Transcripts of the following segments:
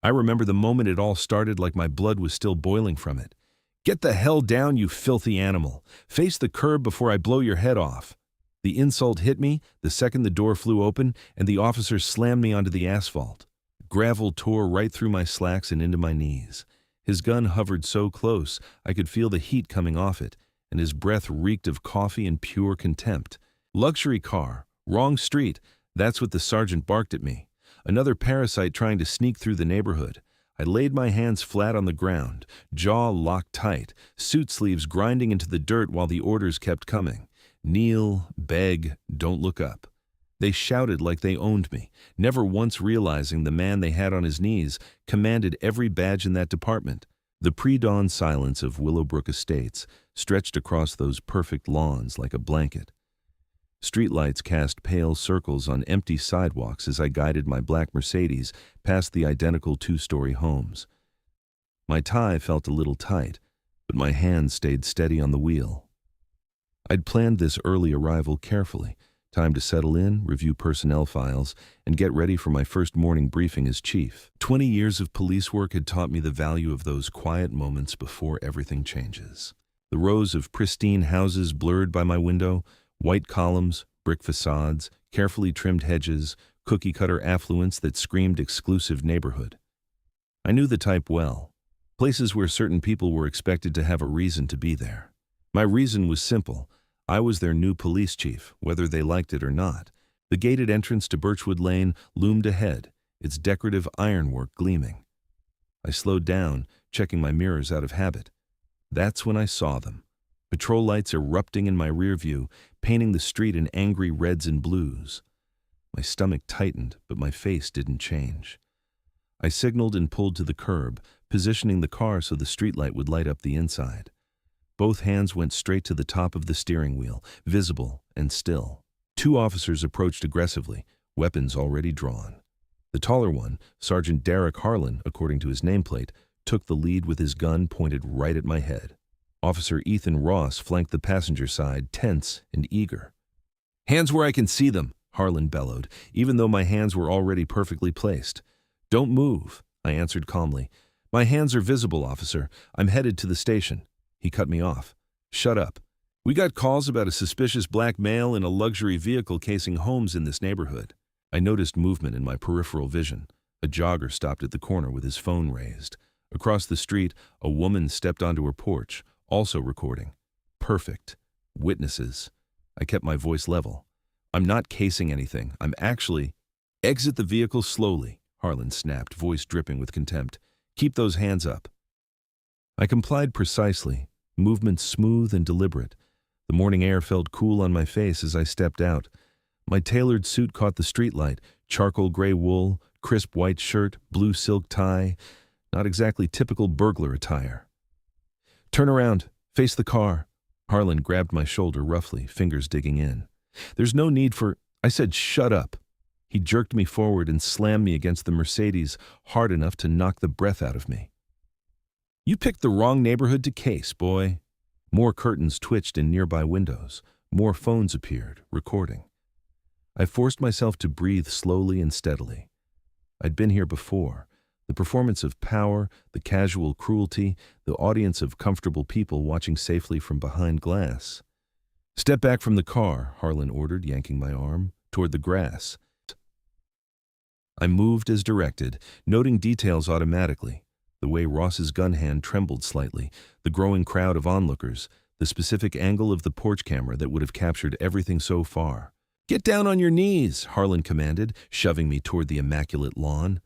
I remember the moment it all started like my blood was still boiling from it. "Get the hell down, you filthy animal. Face the curb before I blow your head off." The insult hit me the second the door flew open and the officer slammed me onto the asphalt. Gravel tore right through my slacks and into my knees. His gun hovered so close I could feel the heat coming off it, and his breath reeked of coffee and pure contempt. "Luxury car, wrong street," that's what the sergeant barked at me. Another parasite trying to sneak through the neighborhood. I laid my hands flat on the ground, jaw locked tight, suit sleeves grinding into the dirt while the orders kept coming. "Kneel, beg, don't look up." They shouted like they owned me, never once realizing the man they had on his knees commanded every badge in that department. The pre-dawn silence of Willowbrook Estates stretched across those perfect lawns like a blanket. Streetlights cast pale circles on empty sidewalks as I guided my black Mercedes past the identical two-story homes. My tie felt a little tight, but my hands stayed steady on the wheel. I'd planned this early arrival carefully. Time to settle in, review personnel files, and get ready for my first morning briefing as chief. 20 years of police work had taught me the value of those quiet moments before everything changes. The rows of pristine houses blurred by my window, white columns, brick facades, carefully trimmed hedges, cookie-cutter affluence that screamed exclusive neighborhood. I knew the type well. Places where certain people were expected to have a reason to be there. My reason was simple. I was their new police chief, whether they liked it or not. The gated entrance to Birchwood Lane loomed ahead, its decorative ironwork gleaming. I slowed down, checking my mirrors out of habit. That's when I saw them. Patrol lights erupting in my rear view, painting the street in angry reds and blues. My stomach tightened, but my face didn't change. I signaled and pulled to the curb, positioning the car so the streetlight would light up the inside. Both hands went straight to the top of the steering wheel, visible and still. Two officers approached aggressively, weapons already drawn. The taller one, Sergeant Derek Harlan, according to his nameplate, took the lead with his gun pointed right at my head. Officer Ethan Ross flanked the passenger side, tense and eager. "Hands where I can see them," Harlan bellowed, even though my hands were already perfectly placed. "Don't move," I answered calmly. "My hands are visible, officer. I'm headed to the station." He cut me off. "Shut up. We got calls about a suspicious black male in a luxury vehicle casing homes in this neighborhood." I noticed movement in my peripheral vision. A jogger stopped at the corner with his phone raised. Across the street, a woman stepped onto her porch, also recording. Perfect. Witnesses. I kept my voice level. "I'm not casing anything. I'm actually—" "Exit the vehicle slowly," Harlan snapped, voice dripping with contempt. "Keep those hands up." I complied precisely, movements smooth and deliberate. The morning air felt cool on my face as I stepped out. My tailored suit caught the streetlight, charcoal gray wool, crisp white shirt, blue silk tie. Not exactly typical burglar attire. "Turn around. Face the car." Harlan grabbed my shoulder roughly, fingers digging in. "There's no need for—" I said, "Shut up." He jerked me forward and slammed me against the Mercedes hard enough to knock the breath out of me. "You picked the wrong neighborhood to case, boy." More curtains twitched in nearby windows. More phones appeared, recording. I forced myself to breathe slowly and steadily. I'd been here before. The performance of power, the casual cruelty, the audience of comfortable people watching safely from behind glass. "Step back from the car," Harlan ordered, yanking my arm, toward the grass. I moved as directed, noting details automatically. The way Ross's gun hand trembled slightly, the growing crowd of onlookers, the specific angle of the porch camera that would have captured everything so far. "Get down on your knees," Harlan commanded, shoving me toward the immaculate lawn.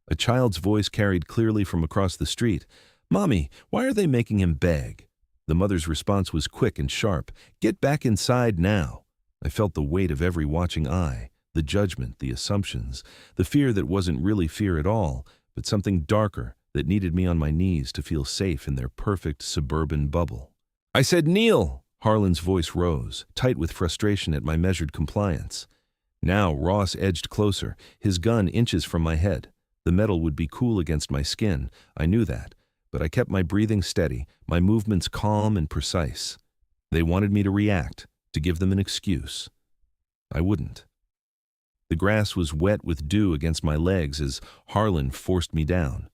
A child's voice carried clearly from across the street. "Mommy, why are they making him beg?" The mother's response was quick and sharp. "Get back inside now." I felt the weight of every watching eye, the judgment, the assumptions, the fear that wasn't really fear at all, but something darker that needed me on my knees to feel safe in their perfect suburban bubble. "I said kneel!" Harlan's voice rose, tight with frustration at my measured compliance. Now Ross edged closer, his gun inches from my head. The metal would be cool against my skin, I knew that, but I kept my breathing steady, my movements calm and precise. They wanted me to react, to give them an excuse. I wouldn't. The grass was wet with dew against my legs as Harlan forced me down.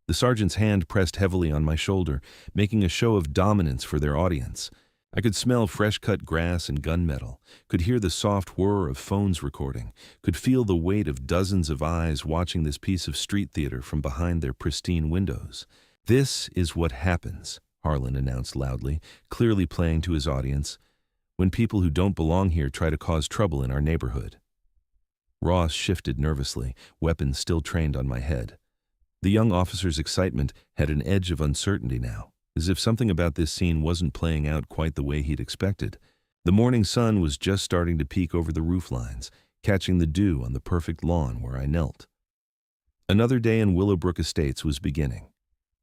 The sergeant's hand pressed heavily on my shoulder, making a show of dominance for their audience. I could smell fresh-cut grass and gunmetal, could hear the soft whir of phones recording, could feel the weight of dozens of eyes watching this piece of street theater from behind their pristine windows. "This is what happens," Harlan announced loudly, clearly playing to his audience, "when people who don't belong here try to cause trouble in our neighborhood." Ross shifted nervously, weapons still trained on my head. The young officer's excitement had an edge of uncertainty now, as if something about this scene wasn't playing out quite the way he'd expected. The morning sun was just starting to peek over the roof lines, catching the dew on the perfect lawn where I knelt. Another day in Willowbrook Estates was beginning.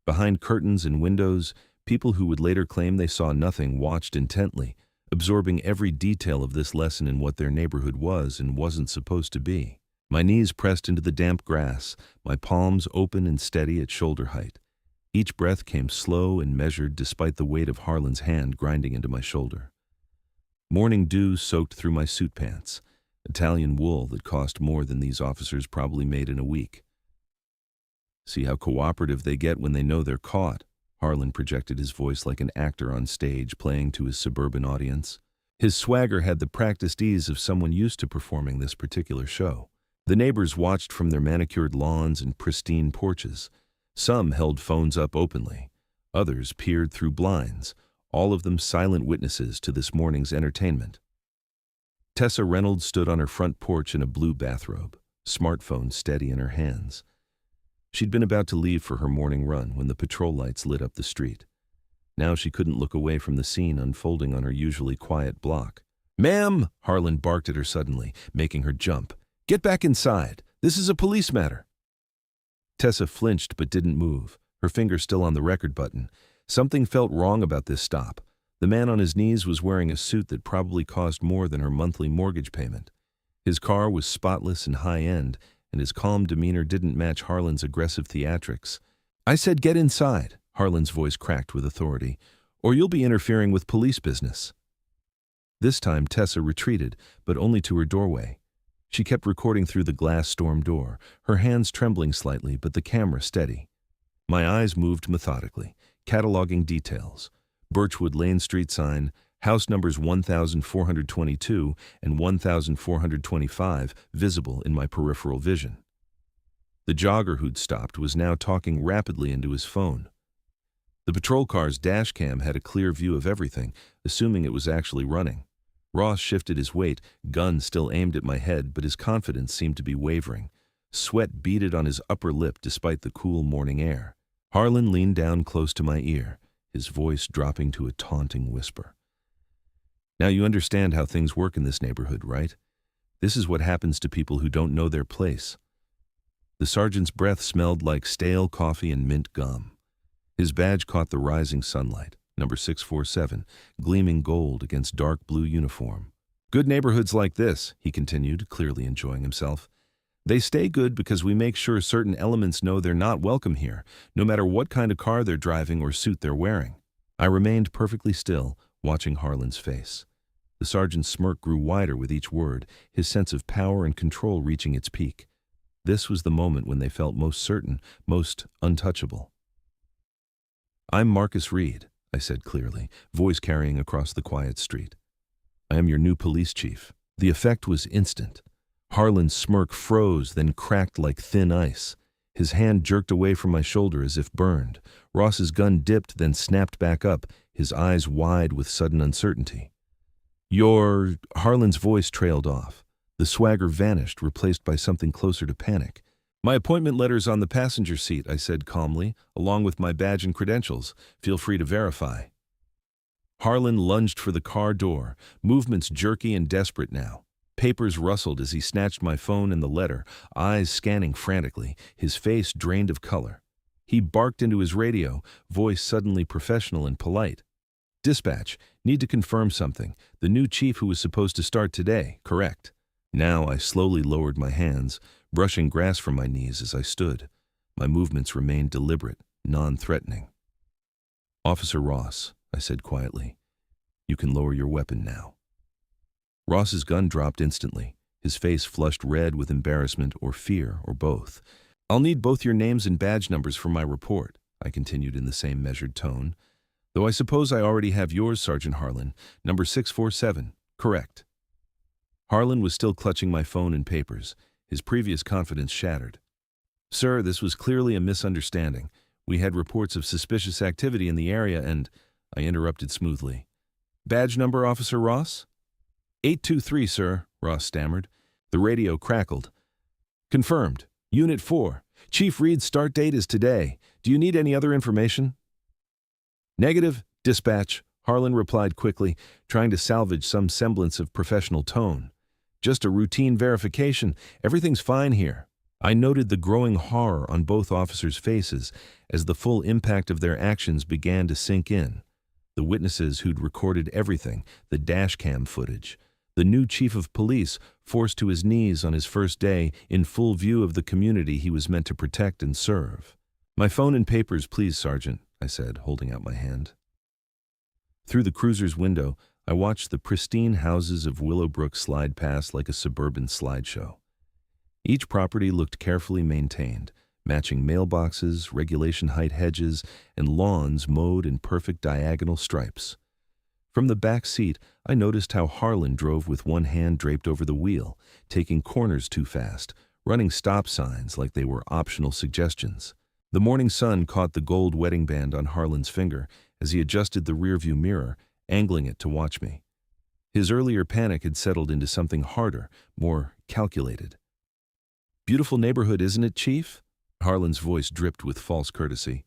Behind curtains and windows, people who would later claim they saw nothing watched intently, absorbing every detail of this lesson in what their neighborhood was and wasn't supposed to be. My knees pressed into the damp grass, my palms open and steady at shoulder height. Each breath came slow and measured despite the weight of Harlan's hand grinding into my shoulder. Morning dew soaked through my suit pants, Italian wool that cost more than these officers probably made in a week. "See how cooperative they get when they know they're caught," Harlan projected his voice like an actor on stage playing to his suburban audience. His swagger had the practiced ease of someone used to performing this particular show. The neighbors watched from their manicured lawns and pristine porches. Some held phones up openly. Others peered through blinds, all of them silent witnesses to this morning's entertainment. Tessa Reynolds stood on her front porch in a blue bathrobe, smartphone steady in her hands. She'd been about to leave for her morning run when the patrol lights lit up the street. Now she couldn't look away from the scene unfolding on her usually quiet block. "Ma'am!" Harlan barked at her suddenly, making her jump. "Get back inside. This is a police matter." Tessa flinched but didn't move, her finger still on the record button. Something felt wrong about this stop. The man on his knees was wearing a suit that probably cost more than her monthly mortgage payment. His car was spotless and high-end, and his calm demeanor didn't match Harlan's aggressive theatrics. "I said get inside," Harlan's voice cracked with authority, "or you'll be interfering with police business." This time Tessa retreated, but only to her doorway. She kept recording through the glass storm door, her hands trembling slightly but the camera steady. My eyes moved methodically, cataloging details. Birchwood Lane Street sign, house numbers 1422 and 1425 visible in my peripheral vision. The jogger who'd stopped was now talking rapidly into his phone. The patrol car's dash cam had a clear view of everything, assuming it was actually running. Ross shifted his weight, gun still aimed at my head, but his confidence seemed to be wavering. Sweat beaded on his upper lip despite the cool morning air. Harlan leaned down close to my ear, his voice dropping to a taunting whisper. "Now you understand how things work in this neighborhood, right? This is what happens to people who don't know their place." The sergeant's breath smelled like stale coffee and mint gum. His badge caught the rising sunlight, number 647, gleaming gold against dark blue uniform. "Good neighborhoods like this," he continued, clearly enjoying himself. "They stay good because we make sure certain elements know they're not welcome here, no matter what kind of car they're driving or suit they're wearing." I remained perfectly still, watching Harlan's face. The sergeant's smirk grew wider with each word, his sense of power and control reaching its peak. This was the moment when they felt most certain, most untouchable. "I'm Marcus Reed," I said clearly, voice carrying across the quiet street. "I am your new police chief." The effect was instant. Harlan's smirk froze, then cracked like thin ice. His hand jerked away from my shoulder as if burned. Ross's gun dipped, then snapped back up, his eyes wide with sudden uncertainty. Harlan's voice trailed off. The swagger vanished, replaced by something closer to panic. "My appointment letter's on the passenger seat," I said calmly, "along with my badge and credentials. Feel free to verify." Harlan lunged for the car door, movements jerky and desperate now. Papers rustled as he snatched my phone and the letter, eyes scanning frantically, his face drained of color. He barked into his radio, voice suddenly professional and polite. "Dispatch, need to confirm something. The new chief who was supposed to start today, correct?" Now I slowly lowered my hands, brushing grass from my knees as I stood. My movements remained deliberate, non-threatening. "Officer Ross," I said quietly, "you can lower your weapon now." Ross's gun dropped instantly, His face flushed red with embarrassment or fear or both. "I'll need both your names and badge numbers for my report," I continued in the same measured tone. "Though I suppose I already have yours, Sergeant Harlan. Number 647. Correct." Harlan was still clutching my phone and papers, his previous confidence shattered. "Sir, this was clearly a misunderstanding. We had reports of suspicious activity in the area and—" I interrupted smoothly. "Badge number, Officer Ross?" 823, sir," Ross stammered. The radio crackled. "Confirmed. Unit 4. Chief Reed's start date is today. Do you need any other information?" "Negative. Dispatch," Harlan replied quickly, trying to salvage some semblance of professional tone. "Just a routine verification. Everything's fine here." I noted the growing horror on both officers' faces as the full impact of their actions began to sink in. The witnesses who'd recorded everything, the dashcam footage, the new chief of police forced to his knees on his first day in full view of the community he was meant to protect and serve. "My phone and papers, please, Sergeant," I said, holding out my hand. Through the cruiser's window, I watched the pristine houses of Willowbrook slide past like a suburban slideshow. Each property looked carefully maintained, matching mailboxes, regulation height hedges, and lawns mowed in perfect diagonal stripes. From the back seat, I noticed how Harlan drove with one hand draped over the wheel, taking corners too fast, running stop signs like they were optional suggestions. The morning sun caught the gold wedding band on Harlan's finger as he adjusted the rearview mirror, angling it to watch me. His earlier panic had settled into something harder, more calculated. "Beautiful neighborhood, isn't it, Chief?" Harlan's voice dripped with false courtesy.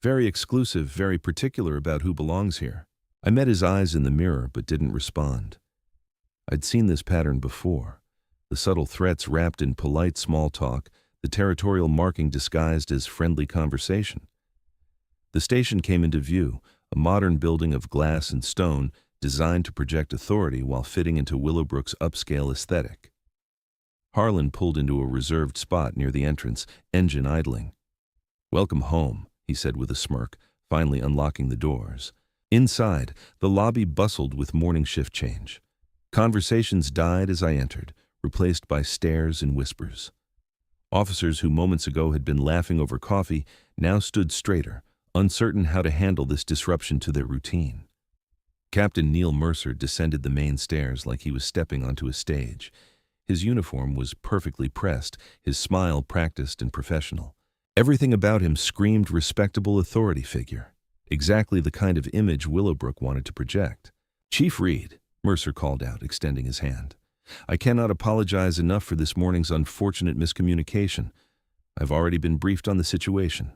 "Very exclusive, very particular about who belongs here." I met his eyes in the mirror but didn't respond. I'd seen this pattern before. The subtle threats wrapped in polite small talk, the territorial marking disguised as friendly conversation. The station came into view, a modern building of glass and stone designed to project authority while fitting into Willowbrook's upscale aesthetic. Harlan pulled into a reserved spot near the entrance, engine idling. "Welcome home," he said with a smirk, finally unlocking the doors. Inside, the lobby bustled with morning shift change. Conversations died as I entered, replaced by stares and whispers. Officers who moments ago had been laughing over coffee now stood straighter, uncertain how to handle this disruption to their routine. Captain Neil Mercer descended the main stairs like he was stepping onto a stage. His uniform was perfectly pressed, his smile practiced and professional. Everything about him screamed respectable authority figure, exactly the kind of image Willowbrook wanted to project. "Chief Reed," Mercer called out, extending his hand. "I cannot apologize enough for this morning's unfortunate miscommunication. I've already been briefed on the situation."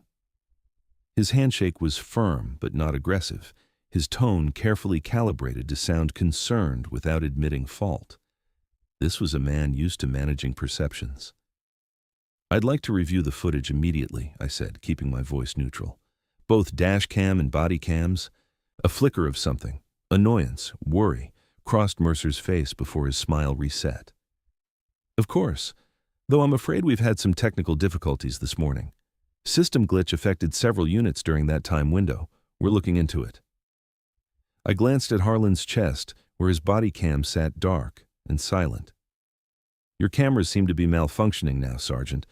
His handshake was firm but not aggressive, his tone carefully calibrated to sound concerned without admitting fault. This was a man used to managing perceptions. "I'd like to review the footage immediately," I said, keeping my voice neutral. "Both dash cam and body cams." A flicker of something, annoyance, worry, crossed Mercer's face before his smile reset. "Of course, though I'm afraid we've had some technical difficulties this morning. System glitch affected several units during that time window. We're looking into it." I glanced at Harlan's chest, where his body cam sat dark and silent. "Your cameras seem to be malfunctioning now, Sergeant."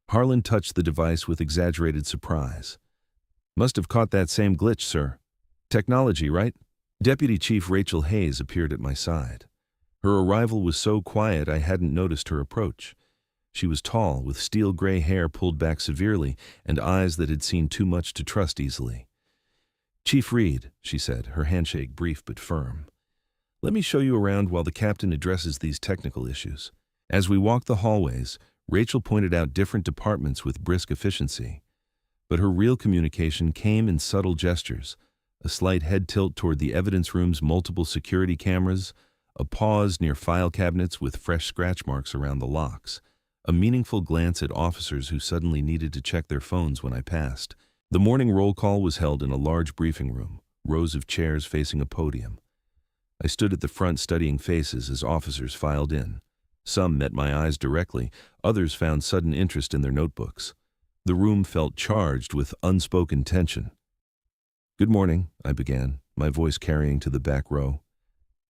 Harlan touched the device with exaggerated surprise. "Must have caught that same glitch, sir. Technology, right?" Deputy Chief Rachel Hayes appeared at my side. Her arrival was so quiet I hadn't noticed her approach. She was tall, with steel gray hair pulled back severely and eyes that had seen too much to trust easily. "Chief Reed," she said, her handshake brief but firm. "Let me show you around while the captain addresses these technical issues." As we walked the hallways, Rachel pointed out different departments with brisk efficiency. But her real communication came in subtle gestures, a slight head tilt toward the evidence room's multiple security cameras, a pause near file cabinets with fresh scratch marks around the locks, a meaningful glance at officers who suddenly needed to check their phones when I passed. The morning roll call was held in a large briefing room, rows of chairs facing a podium. I stood at the front studying faces as officers filed in. Some met my eyes directly, others found sudden interest in their notebooks. The room felt charged with unspoken tension. "Good morning," I began, my voice carrying to the back row.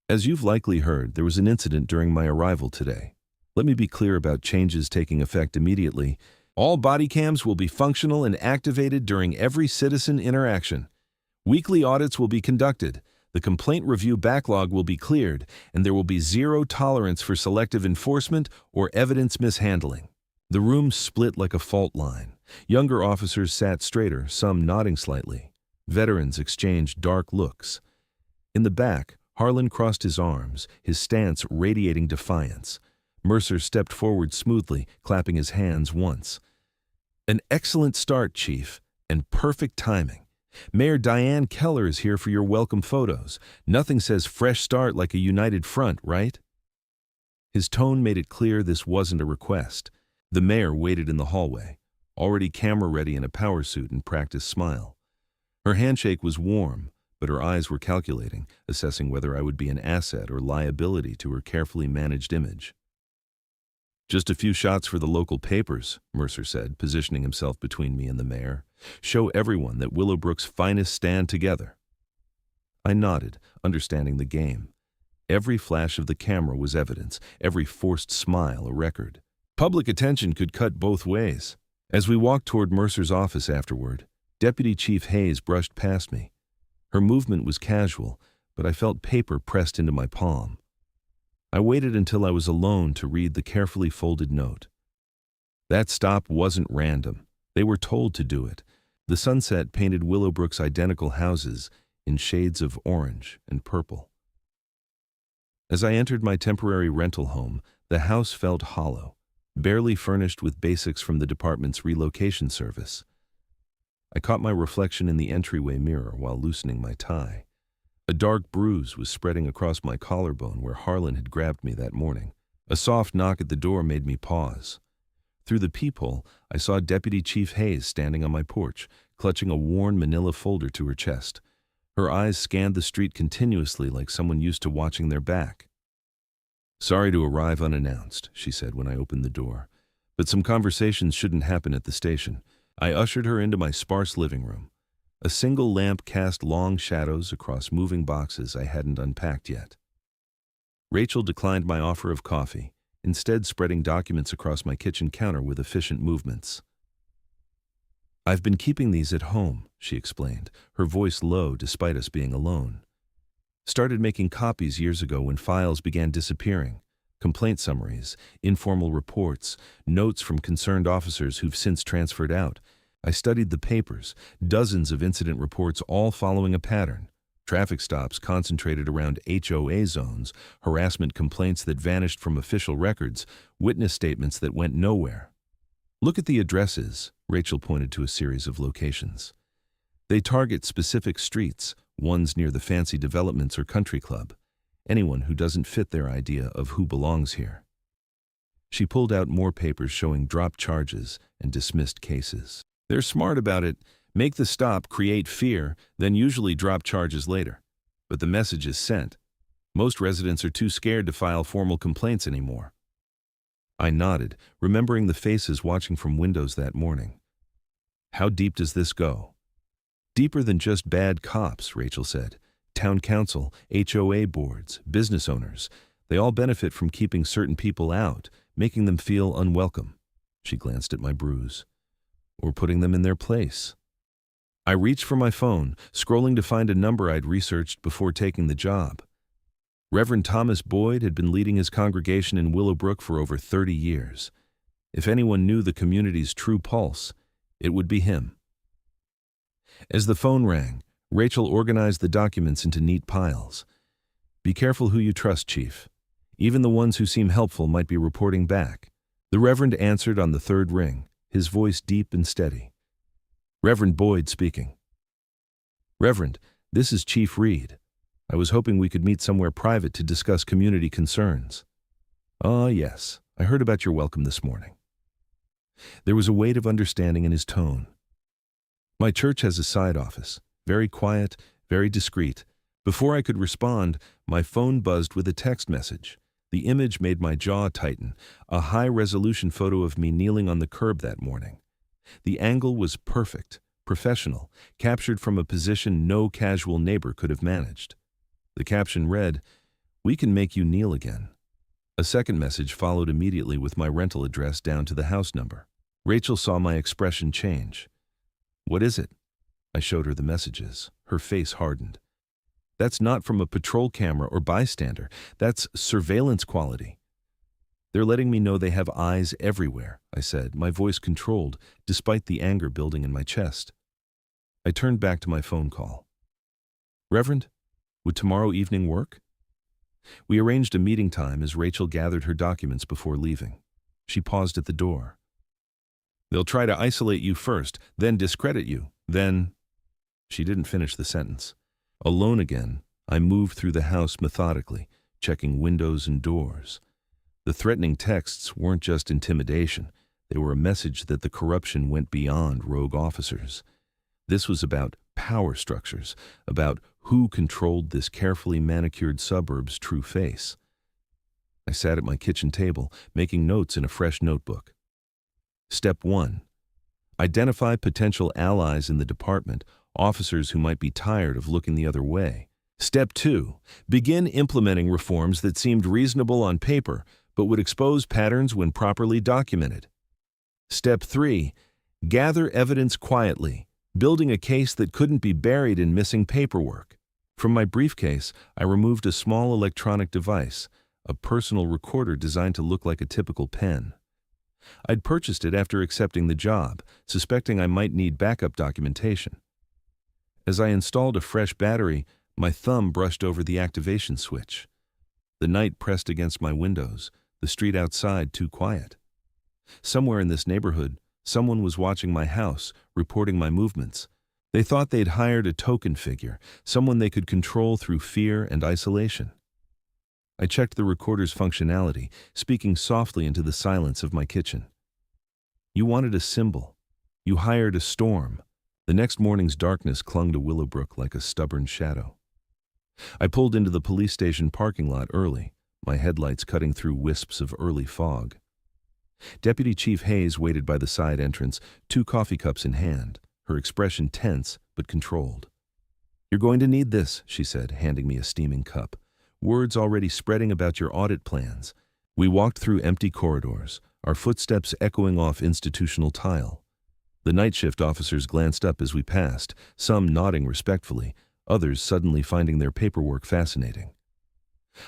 "As you've likely heard, there was an incident during my arrival today. Let me be clear about changes taking effect immediately. All body cams will be functional and activated during every citizen interaction. Weekly audits will be conducted. The complaint review backlog will be cleared, and there will be zero tolerance for selective enforcement or evidence mishandling. The room split like a fault line. Younger officers sat straighter, some nodding slightly. Veterans exchanged dark looks. In the back, Harlan crossed his arms, his stance radiating defiance. Mercer stepped forward smoothly, clapping his hands once. An excellent start, Chief, and perfect timing. Mayor Diane Keller is here for your welcome photos. Nothing says fresh start like a united front, right? His tone made it clear this wasn't a request. The mayor waited in the hallway, already camera-ready in a power suit and practiced smile. Her handshake was warm, but her eyes were calculating, assessing whether I would be an asset or liability to her carefully managed image. Just a few shots for the local papers, Mercer said, positioning himself between me and the mayor. Show everyone that Willowbrook's finest stand together. I nodded, understanding the game. Every flash of the camera was evidence, every forced smile a record. Public attention could cut both ways. As we walked toward Mercer's office afterward, Deputy Chief Hayes brushed past me. Her movement was casual, but I felt paper pressed into my palm. I waited until I was alone to read the carefully folded note. That stop wasn't random. They were told to do it. The sunset painted Willowbrook's identical houses in shades of orange and purple. As I entered my temporary rental home, the house felt hollow, barely furnished with basics from the department's relocation service. I caught my reflection in the entryway mirror while loosening my tie. A dark bruise was spreading across my collarbone where Harlan had grabbed me that morning. A soft knock at the door made me pause. Through the peephole, I saw Deputy Chief Hayes standing on my porch, clutching a worn manila folder to her chest. Her eyes scanned the street continuously like someone used to watching their back. "Sorry to arrive unannounced," she said when I opened the door. "But some conversations shouldn't happen at the station." I ushered her into my sparse living room. A single lamp cast long shadows across moving boxes I hadn't unpacked yet. Rachel declined my offer of coffee, instead spreading documents across my kitchen counter with efficient movements. "I've been keeping these at home," she explained, her voice low despite us being alone. "Started making copies years ago when files began disappearing. Complaint summaries, informal reports, notes from concerned officers who've since transferred out. I studied the papers, dozens of incident reports all following a pattern. Traffic stops concentrated around HOA zones, harassment complaints that vanished from official records, witness statements that went nowhere. Look at the addresses," Rachel pointed to a series of locations. "They target specific streets, ones near the fancy developments or country club. Anyone who doesn't fit their idea of who belongs here." She pulled out more papers showing dropped charges and dismissed cases. "They're smart about it. Make the stop, create fear, then usually drop charges later. But the message is sent. Most residents are too scared to file formal complaints anymore." I nodded, remembering the faces watching from windows that morning. "How deep does this go?" "Deeper than just bad cops," Rachel said. "Town council, HOA boards, business owners, they all benefit from keeping certain people out, making them feel unwelcome." She glanced at my bruise. "Or putting them in their place." I reached for my phone, scrolling to find a number I'd researched before taking the job. Reverend Thomas Boyd had been leading his congregation in Willowbrook for over 30 years. If anyone knew the community's true pulse, it would be him. As the phone rang, Rachel organized the documents into neat piles. "Be careful who you trust, Chief. Even the ones who seem helpful might be reporting back." The Reverend answered on the third ring, his voice deep and steady. "Reverend Boyd speaking." "Reverend, this is Chief Reed. I was hoping we could meet somewhere private to discuss community concerns." "Ah, yes, I heard about your welcome this morning." There was a weight of understanding in his tone. "My church has a side office, very quiet, very discreet." Before I could respond, my phone buzzed with a text message. The image made my jaw tighten, a high-resolution photo of me kneeling on the curb that morning. The angle was perfect, professional, captured from a position no casual neighbor could have managed. The caption read, "We can make you kneel again." A second message followed immediately with my rental address down to the house number. Rachel saw my expression change. "What is it?" I showed her the messages. Her face hardened. "That's not from a patrol camera or bystander. That's surveillance quality." "They're letting me know they have eyes everywhere," I said, my voice controlled, despite the anger building in my chest. I turned back to my phone call. "Reverend, would tomorrow evening work?" We arranged a meeting time as Rachel gathered her documents before leaving. She paused at the door. "They'll try to isolate you first, then discredit you, then—" She didn't finish the sentence. Alone again, I moved through the house methodically, checking windows and doors. The threatening texts weren't just intimidation. They were a message that the corruption went beyond rogue officers. This was about power structures, about who controlled this carefully manicured suburb's true face. I sat at my kitchen table, making notes in a fresh notebook. Step 1. Identify potential allies in the department, officers who might be tired of looking the other way. Step 2. Begin implementing reforms that seemed reasonable on paper, but would expose patterns when properly documented. Step 3. Gather evidence quietly, building a case that couldn't be buried in missing paperwork. From my briefcase, I removed a small electronic device, a personal recorder designed to look like a typical pen. I'd purchased it after accepting the job, suspecting I might need backup documentation. As I installed a fresh battery, my thumb brushed over the activation switch. The night pressed against my windows, the street outside too quiet. Somewhere in this neighborhood, someone was watching my house, reporting my movements. They thought they'd hired a token figure, someone they could control through fear and isolation. I checked the recorder's functionality, speaking softly into the silence of my kitchen. "You wanted a symbol. You hired a storm." The next morning's darkness clung to Willowbrook like a stubborn shadow. I pulled into the police station parking lot early, my headlights cutting through wisps of early fog. Deputy Chief Hayes waited by the side entrance, 2 coffee cups in hand, her expression tense but controlled. "You're going to need this," she said, handing me a steaming cup. "Word's already spreading about your audit plans." We walked through empty corridors, our footsteps echoing off institutional tile. The night shift officers glanced up as we passed, some nodding respectfully, others suddenly finding their paperwork fascinating.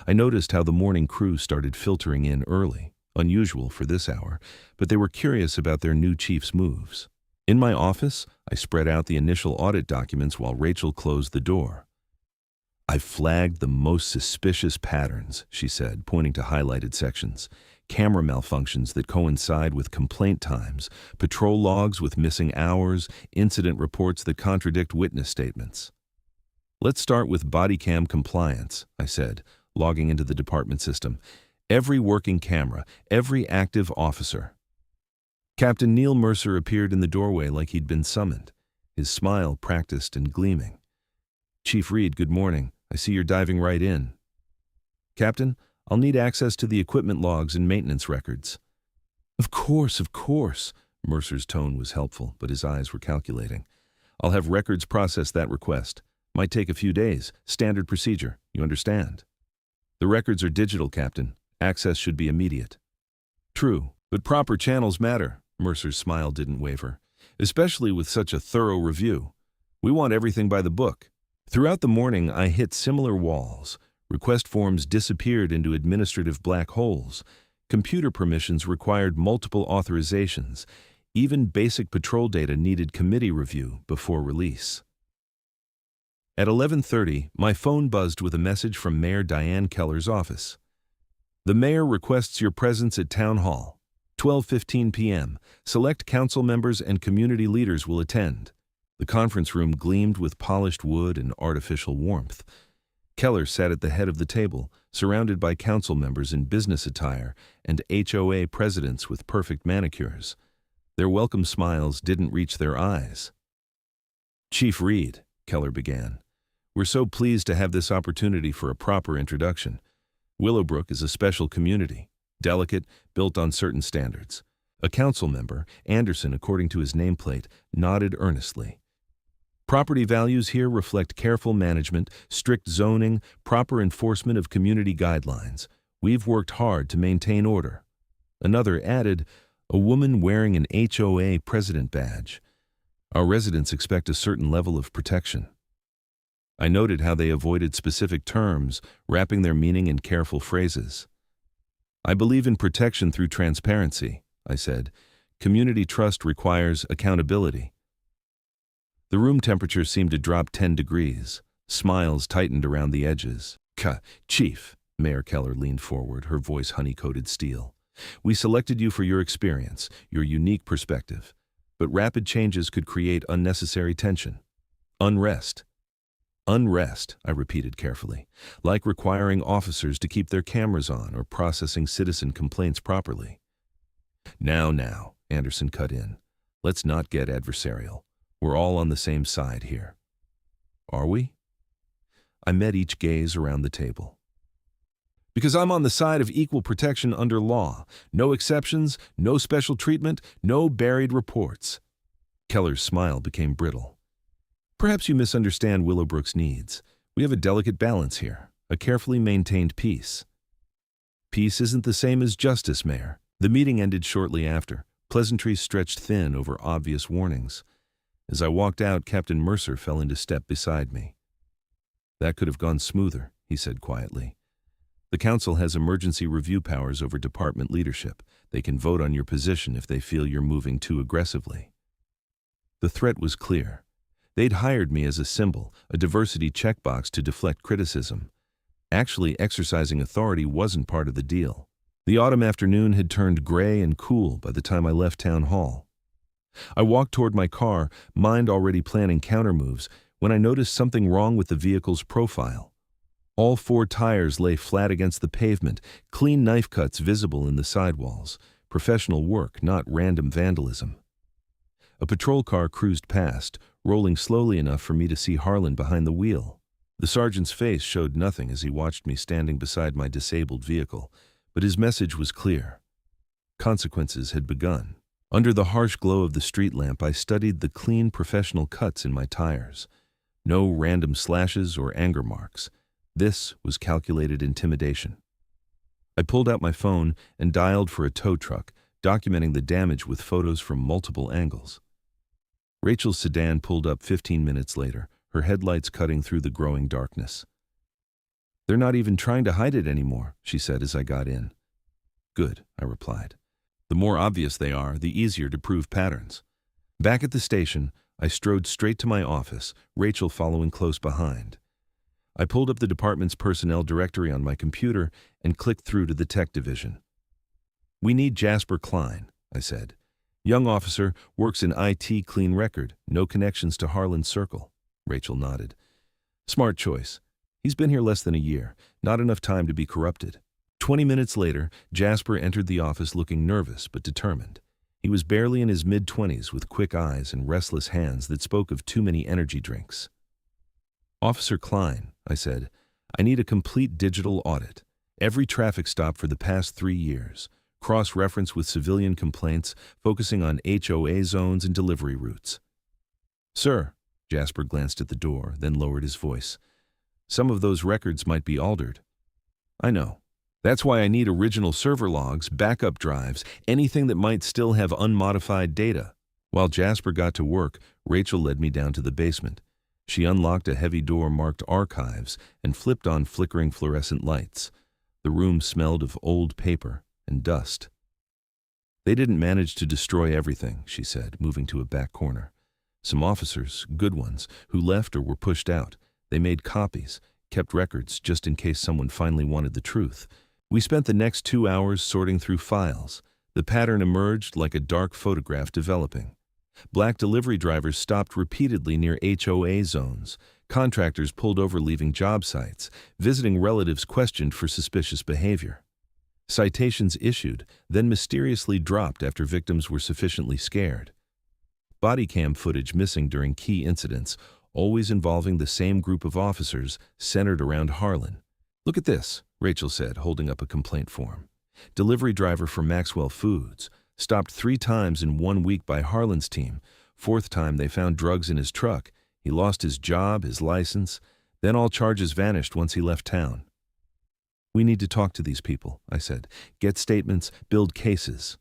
I noticed how the morning crew started filtering in early, unusual for this hour, but they were curious about their new chief's moves. In my office, I spread out the initial audit documents while Rachel closed the door. "I've flagged the most suspicious patterns," she said, pointing to highlighted sections. "Camera malfunctions that coincide with complaint times, patrol logs with missing hours, incident reports that contradict witness statements." "Let's start with body cam compliance," I said, logging into the department system. "Every working camera, every active officer." Captain Neil Mercer appeared in the doorway like he'd been summoned, his smile practiced and gleaming. "Chief Reed, good morning. I see you're diving right in." "Captain, I'll need access to the equipment logs and maintenance records." Of course," Mercer's tone was helpful, but his eyes were calculating. "I'll have records process that request. Might take a few days. Standard procedure, you understand?" "The records are digital, Captain. Access should be immediate." "True, but proper channels matter." Mercer's smile didn't waver. "Especially with such a thorough review. We want everything by the book." Throughout the morning, I hit similar walls. Request forms disappeared into administrative black holes. Computer permissions required multiple authorizations. Even basic patrol data needed committee review before release. At 11:30, my phone buzzed with a message from Mayor Diane Keller's office. "The mayor requests your presence at Town Hall. 12:15 p.m. Select council members and community leaders will attend." The conference room gleamed with polished wood and artificial warmth. Keller sat at the head of the table, surrounded by council members in business attire and HOA presidents with perfect manicures. Their welcome smiles didn't reach their eyes. "Chief Reed," Keller began, "we're so pleased to have this opportunity for a proper introduction. Willowbrook is a special community, delicate, built on certain standards." A council member, Anderson according to his nameplate, nodded earnestly. "Property values here reflect careful management, strict zoning, proper enforcement of community guidelines. We've worked hard to maintain order. Another added, a woman wearing an HOA president badge. Our residents expect a certain level of protection. I noted how they avoided specific terms, wrapping their meaning in careful phrases. I believe in protection through transparency, I said. Community trust requires accountability. The room temperature seemed to drop 10 degrees. Smiles tightened around the edges. Chief, Mayor Keller leaned forward, her voice honey-coated steel. We selected you for your experience, your unique perspective. But rapid changes could create unnecessary tension. Unrest. Unrest, I repeated carefully, like requiring officers to keep their cameras on or processing citizen complaints properly. Now, Anderson cut in. Let's not get adversarial. We're all on the same side here. Are we? I met each gaze around the table. Because I'm on the side of equal protection under law. No exceptions, no special treatment, no buried reports. Keller's smile became brittle. Perhaps you misunderstand Willowbrook's needs. We have a delicate balance here, a carefully maintained peace. Peace isn't the same as justice, Mayor. The meeting ended shortly after. Pleasantries stretched thin over obvious warnings. As I walked out, Captain Mercer fell into step beside me. That could have gone smoother, he said quietly. The council has emergency review powers over department leadership. They can vote on your position if they feel you're moving too aggressively. The threat was clear. They'd hired me as a symbol, a diversity checkbox to deflect criticism. Actually, exercising authority wasn't part of the deal. The autumn afternoon had turned gray and cool by the time I left town hall. I walked toward my car, mind already planning countermoves, when I noticed something wrong with the vehicle's profile. All 4 tires lay flat against the pavement, clean knife cuts visible in the sidewalls. Professional work, not random vandalism. A patrol car cruised past, rolling slowly enough for me to see Harlan behind the wheel. The sergeant's face showed nothing as he watched me standing beside my disabled vehicle, but his message was clear. Consequences had begun. Under the harsh glow of the street lamp, I studied the clean professional cuts in my tires. No random slashes or anger marks. This was calculated intimidation. I pulled out my phone and dialed for a tow truck, documenting the damage with photos from multiple angles. Rachel's sedan pulled up 15 minutes later, her headlights cutting through the growing darkness. They're not even trying to hide it anymore, she said as I got in. Good, I replied. The more obvious they are, the easier to prove patterns. Back at the station, I strode straight to my office, Rachel following close behind. I pulled up the department's personnel directory on my computer and clicked through to the tech division. We need Jasper Klein, I said. Young officer, works in IT, clean record, no connections to Harlan Circle. Rachel nodded. Smart choice. He's been here less than a year, not enough time to be corrupted. 20 minutes later, Jasper entered the office looking nervous but determined. He was barely in his mid-20s with quick eyes and restless hands that spoke of too many energy drinks. Officer Klein, I said, I need a complete digital audit. Every traffic stop for the past 3 years. Cross-reference with civilian complaints, focusing on HOA zones and delivery routes. Sir, Jasper glanced at the door, then lowered his voice. Some of those records might be altered. I know. That's why I need original server logs, backup drives, anything that might still have unmodified data. While Jasper got to work, Rachel led me down to the basement. She unlocked a heavy door marked Archives and flipped on flickering fluorescent lights. The room smelled of old paper and dust. They didn't manage to destroy everything, she said, moving to a back corner. Some officers, good ones, who left or were pushed out. They made copies, kept records just in case someone finally wanted the truth. We spent the next 2 hours sorting through files. The pattern emerged like a dark photograph developing. Black delivery drivers stopped repeatedly near HOA zones. Contractors pulled over leaving job sites. Visiting relatives questioned for suspicious behavior. Citations issued, then mysteriously dropped after victims were sufficiently scared. Body cam footage missing during key incidents, always involving the same group of officers centered around Harlan. Look at this, Rachel said, holding up a complaint form. Delivery driver for Maxwell Foods. Stopped 3 times in 1 week by Harlan's team. 4th time they found drugs in his truck. He lost his job, his license. Then all charges vanished once he left town. We need to talk to these people, I said. Get statements, build cases.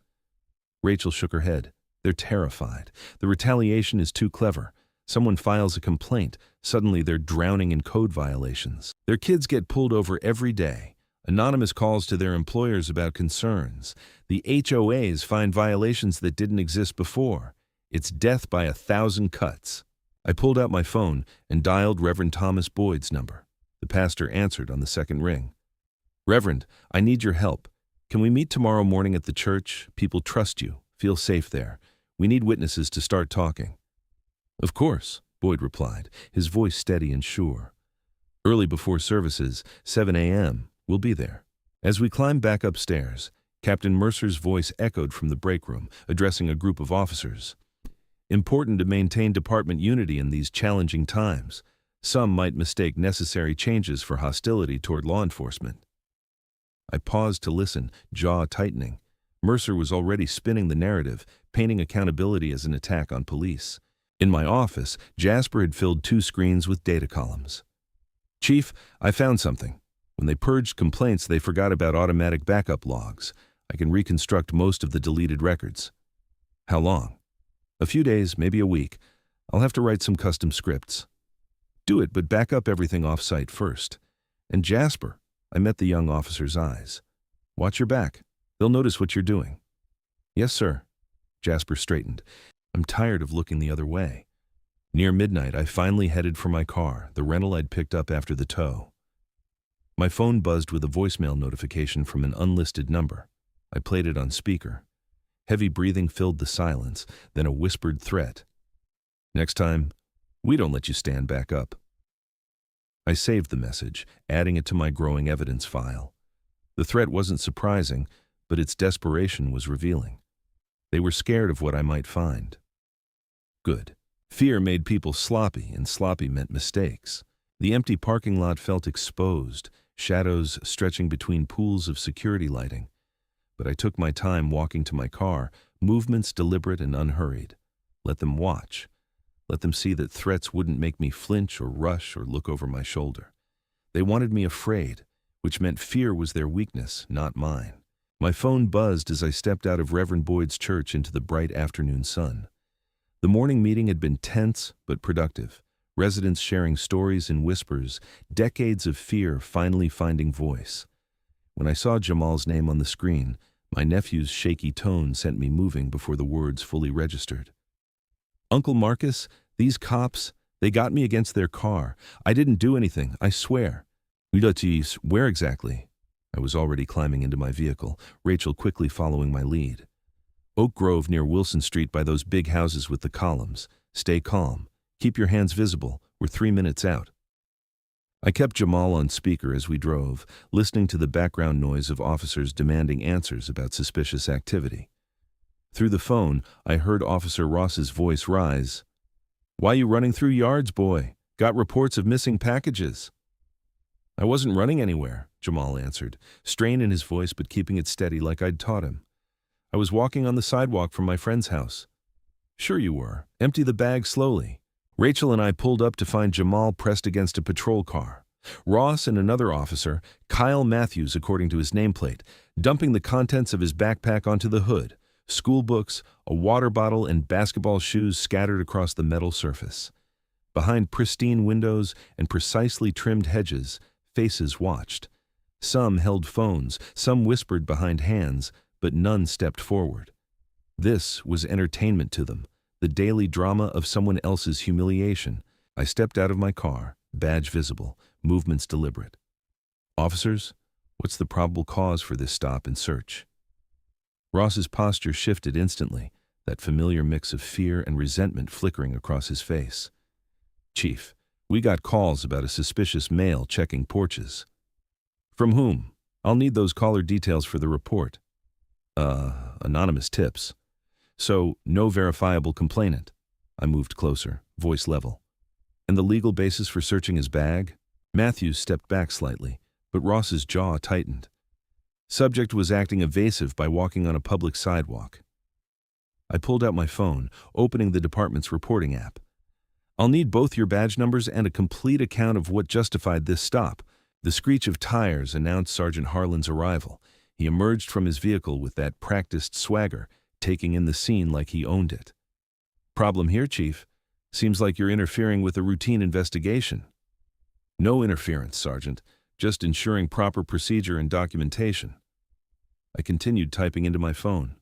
Rachel shook her head. They're terrified. The retaliation is too clever. Someone files a complaint. Suddenly they're drowning in code violations. Their kids get pulled over every day. Anonymous calls to their employers about concerns. The HOAs find violations that didn't exist before. It's death by 1,000 cuts. I pulled out my phone and dialed Reverend Thomas Boyd's number. The pastor answered on the second ring. Reverend, I need your help. Can we meet tomorrow morning at the church? People trust you. Feel safe there. We need witnesses to start talking. Of course, Boyd replied, his voice steady and sure. Early before services, 7 a.m., we'll be there. As we climbed back upstairs, Captain Mercer's voice echoed from the break room, addressing a group of officers. Important to maintain department unity in these challenging times. Some might mistake necessary changes for hostility toward law enforcement. I paused to listen, jaw tightening. Mercer was already spinning the narrative, painting accountability as an attack on police. In my office, Jasper had filled 2 screens with data columns. Chief, I found something. When they purged complaints, they forgot about automatic backup logs. I can reconstruct most of the deleted records. How long? A few days, maybe a week. I'll have to write some custom scripts. Do it, but back up everything off-site first. And Jasper, I met the young officer's eyes. Watch your back. They'll notice what you're doing. Yes, sir. Jasper straightened. I'm tired of looking the other way. Near midnight, I finally headed for my car, the rental I'd picked up after the tow. My phone buzzed with a voicemail notification from an unlisted number. I played it on speaker. Heavy breathing filled the silence, then a whispered threat. Next time, we don't let you stand back up. I saved the message, adding it to my growing evidence file. The threat wasn't surprising, but its desperation was revealing. They were scared of what I might find. Good. Fear made people sloppy, and sloppy meant mistakes. The empty parking lot felt exposed, shadows stretching between pools of security lighting. But I took my time walking to my car, movements deliberate and unhurried. Let them watch. Let them see that threats wouldn't make me flinch or rush or look over my shoulder. They wanted me afraid, which meant fear was their weakness, not mine. My phone buzzed as I stepped out of Reverend Boyd's church into the bright afternoon sun. The morning meeting had been tense but productive, residents sharing stories in whispers, decades of fear finally finding voice. When I saw Jamal's name on the screen, my nephew's shaky tone sent me moving before the words fully registered. Uncle Marcus, these cops, they got me against their car. I didn't do anything, I swear. Where exactly? I was already climbing into my vehicle, Rachel quickly following my lead. Oak Grove near Wilson Street by those big houses with the columns. Stay calm. Keep your hands visible. We're 3 minutes out. I kept Jamal on speaker as we drove, listening to the background noise of officers demanding answers about suspicious activity. Through the phone, I heard Officer Ross's voice rise. Why you running through yards, boy? Got reports of missing packages. I wasn't running anywhere, Jamal answered, strain in his voice but keeping it steady like I'd taught him. I was walking on the sidewalk from my friend's house. Sure you were. Empty the bag slowly. Rachel and I pulled up to find Jamal pressed against a patrol car. Ross and another officer, Kyle Matthews according to his nameplate, dumping the contents of his backpack onto the hood. School books, a water bottle, and basketball shoes scattered across the metal surface. Behind pristine windows and precisely trimmed hedges, faces watched. Some held phones, some whispered behind hands, but none stepped forward. This was entertainment to them, the daily drama of someone else's humiliation. I stepped out of my car, badge visible, movements deliberate. Officers, what's the probable cause for this stop and search? Ross's posture shifted instantly, that familiar mix of fear and resentment flickering across his face. Chief, we got calls about a suspicious male checking porches. From whom? I'll need those caller details for the report. Anonymous tips. So, no verifiable complainant. I moved closer, voice level. And the legal basis for searching his bag? Matthews stepped back slightly, but Ross's jaw tightened. Subject was acting evasive by walking on a public sidewalk. I pulled out my phone, opening the department's reporting app. I'll need both your badge numbers and a complete account of what justified this stop. The screech of tires announced Sergeant Harlan's arrival. He emerged from his vehicle with that practiced swagger, taking in the scene like he owned it. "Problem here, Chief. Seems like you're interfering with a routine investigation." "No interference, Sergeant. Just ensuring proper procedure and documentation." I continued typing into my phone.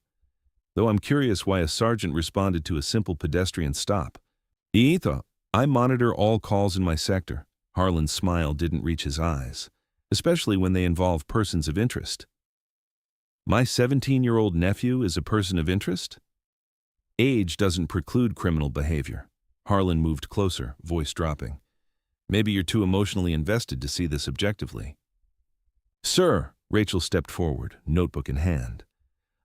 Though I'm curious why a sergeant responded to a simple pedestrian stop. "Etha, I monitor all calls in my sector." Harlan's smile didn't reach his eyes, especially when they involve persons of interest. "My 17-year-old nephew is a person of interest?" "Age doesn't preclude criminal behavior." Harlan moved closer, voice dropping. "Maybe you're too emotionally invested to see this objectively." "Sir," Rachel stepped forward, notebook in hand.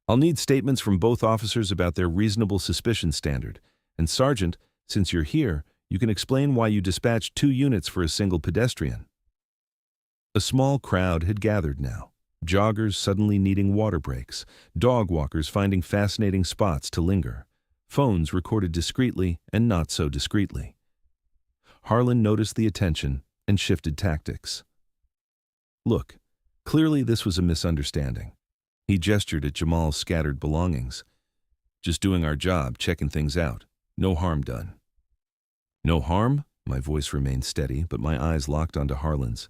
"I'll need statements from both officers about their reasonable suspicion standard. And Sergeant, since you're here, you can explain why you dispatched 2 units for a single pedestrian." A small crowd had gathered now. Joggers suddenly needing water breaks, dog walkers finding fascinating spots to linger, phones recorded discreetly and not so discreetly. Harlan noticed the attention and shifted tactics. "Look, clearly this was a misunderstanding." He gestured at Jamal's scattered belongings. "Just doing our job, checking things out. No harm done." "No harm?" My voice remained steady, but my eyes locked onto Harlan's.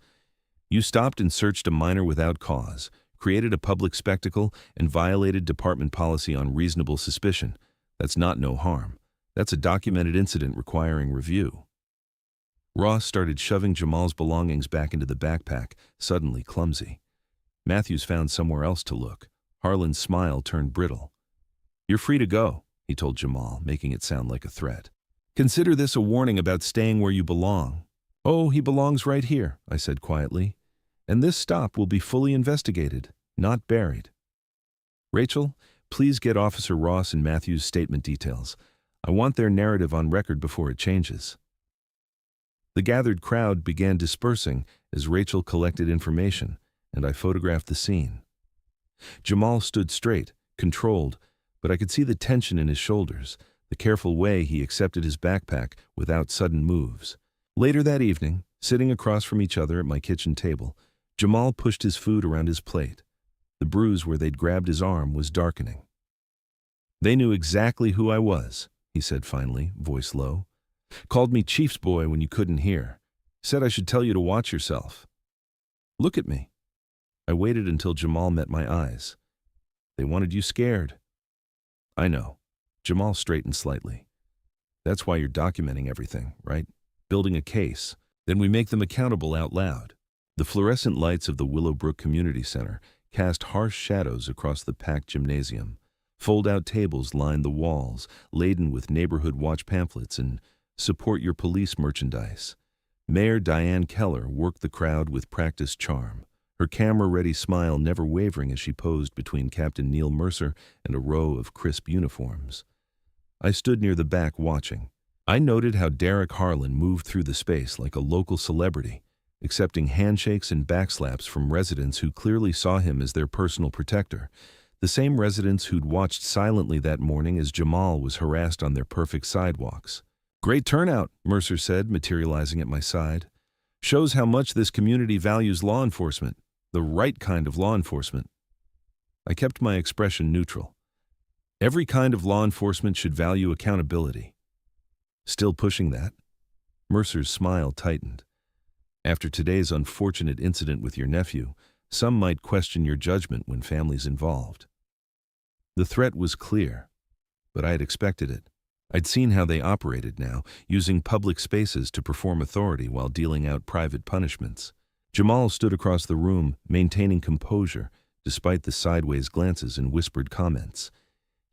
"You stopped and searched a minor without cause, created a public spectacle, and violated department policy on reasonable suspicion. That's not no harm. That's a documented incident requiring review." Ross started shoving Jamal's belongings back into the backpack, suddenly clumsy. Matthews found somewhere else to look. Harlan's smile turned brittle. "You're free to go," he told Jamal, making it sound like a threat. "Consider this a warning about staying where you belong." "Oh, he belongs right here," I said quietly. "And this stop will be fully investigated, not buried." "Rachel, please get Officer Ross and Matthews' statement details. I want their narrative on record before it changes." The gathered crowd began dispersing as Rachel collected information, and I photographed the scene. Jamal stood straight, controlled, but I could see the tension in his shoulders, the careful way he accepted his backpack without sudden moves. Later that evening, sitting across from each other at my kitchen table, Jamal pushed his food around his plate. The bruise where they'd grabbed his arm was darkening. "They knew exactly who I was," he said finally, voice low. "Called me Chief's boy when you couldn't hear. Said I should tell you to watch yourself. Look at me." I waited until Jamal met my eyes. "They wanted you scared." "I know." Jamal straightened slightly. "That's why you're documenting everything, right? Building a case. Then we make them accountable out loud." The fluorescent lights of the Willowbrook Community Center cast harsh shadows across the packed gymnasium. Fold-out tables lined the walls, laden with neighborhood watch pamphlets and support your police merchandise. Mayor Diane Keller worked the crowd with practiced charm, her camera-ready smile never wavering as she posed between Captain Neil Mercer and a row of crisp uniforms. I stood near the back watching. I noted how Derek Harlan moved through the space like a local celebrity, accepting handshakes and backslaps from residents who clearly saw him as their personal protector, the same residents who'd watched silently that morning as Jamal was harassed on their perfect sidewalks. "Great turnout," Mercer said, materializing at my side. "Shows how much this community values law enforcement, the right kind of law enforcement." I kept my expression neutral. Every kind of law enforcement should value accountability. "Still pushing that?" Mercer's smile tightened. "After today's unfortunate incident with your nephew, some might question your judgment when family's involved." The threat was clear, but I had expected it. I'd seen how they operated now, using public spaces to perform authority while dealing out private punishments. Jamal stood across the room, maintaining composure, despite the sideways glances and whispered comments.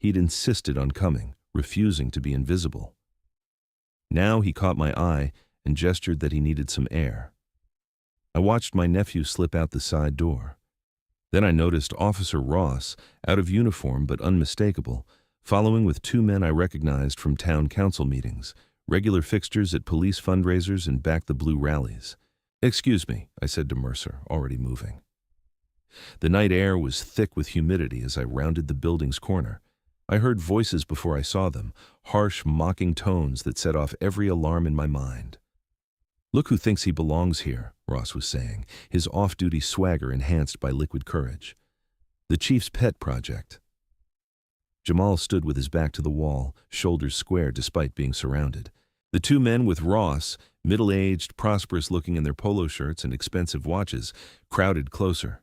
He'd insisted on coming, refusing to be invisible. Now he caught my eye and gestured that he needed some air. I watched my nephew slip out the side door. Then I noticed Officer Ross, out of uniform but unmistakable, following with 2 men I recognized from town council meetings, regular fixtures at police fundraisers and Back the Blue rallies. "Excuse me," I said to Mercer, already moving. The night air was thick with humidity as I rounded the building's corner. I heard voices before I saw them, harsh, mocking tones that set off every alarm in my mind. Look who thinks he belongs here, Ross was saying, his off-duty swagger enhanced by liquid courage. The chief's pet project. Jamal stood with his back to the wall, shoulders square despite being surrounded. The two men with Ross, middle-aged, prosperous-looking in their polo shirts and expensive watches, crowded closer.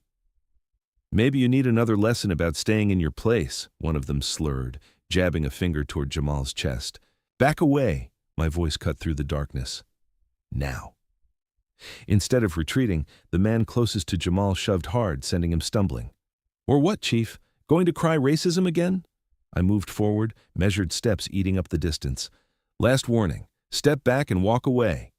"Maybe you need another lesson about staying in your place," one of them slurred, jabbing a finger toward Jamal's chest. "Back away," my voice cut through the darkness. "Now." Instead of retreating, the man closest to Jamal shoved hard, sending him stumbling. "Or what, Chief? Going to cry racism again?" I moved forward, measured steps eating up the distance. "Last warning. Step back and walk away."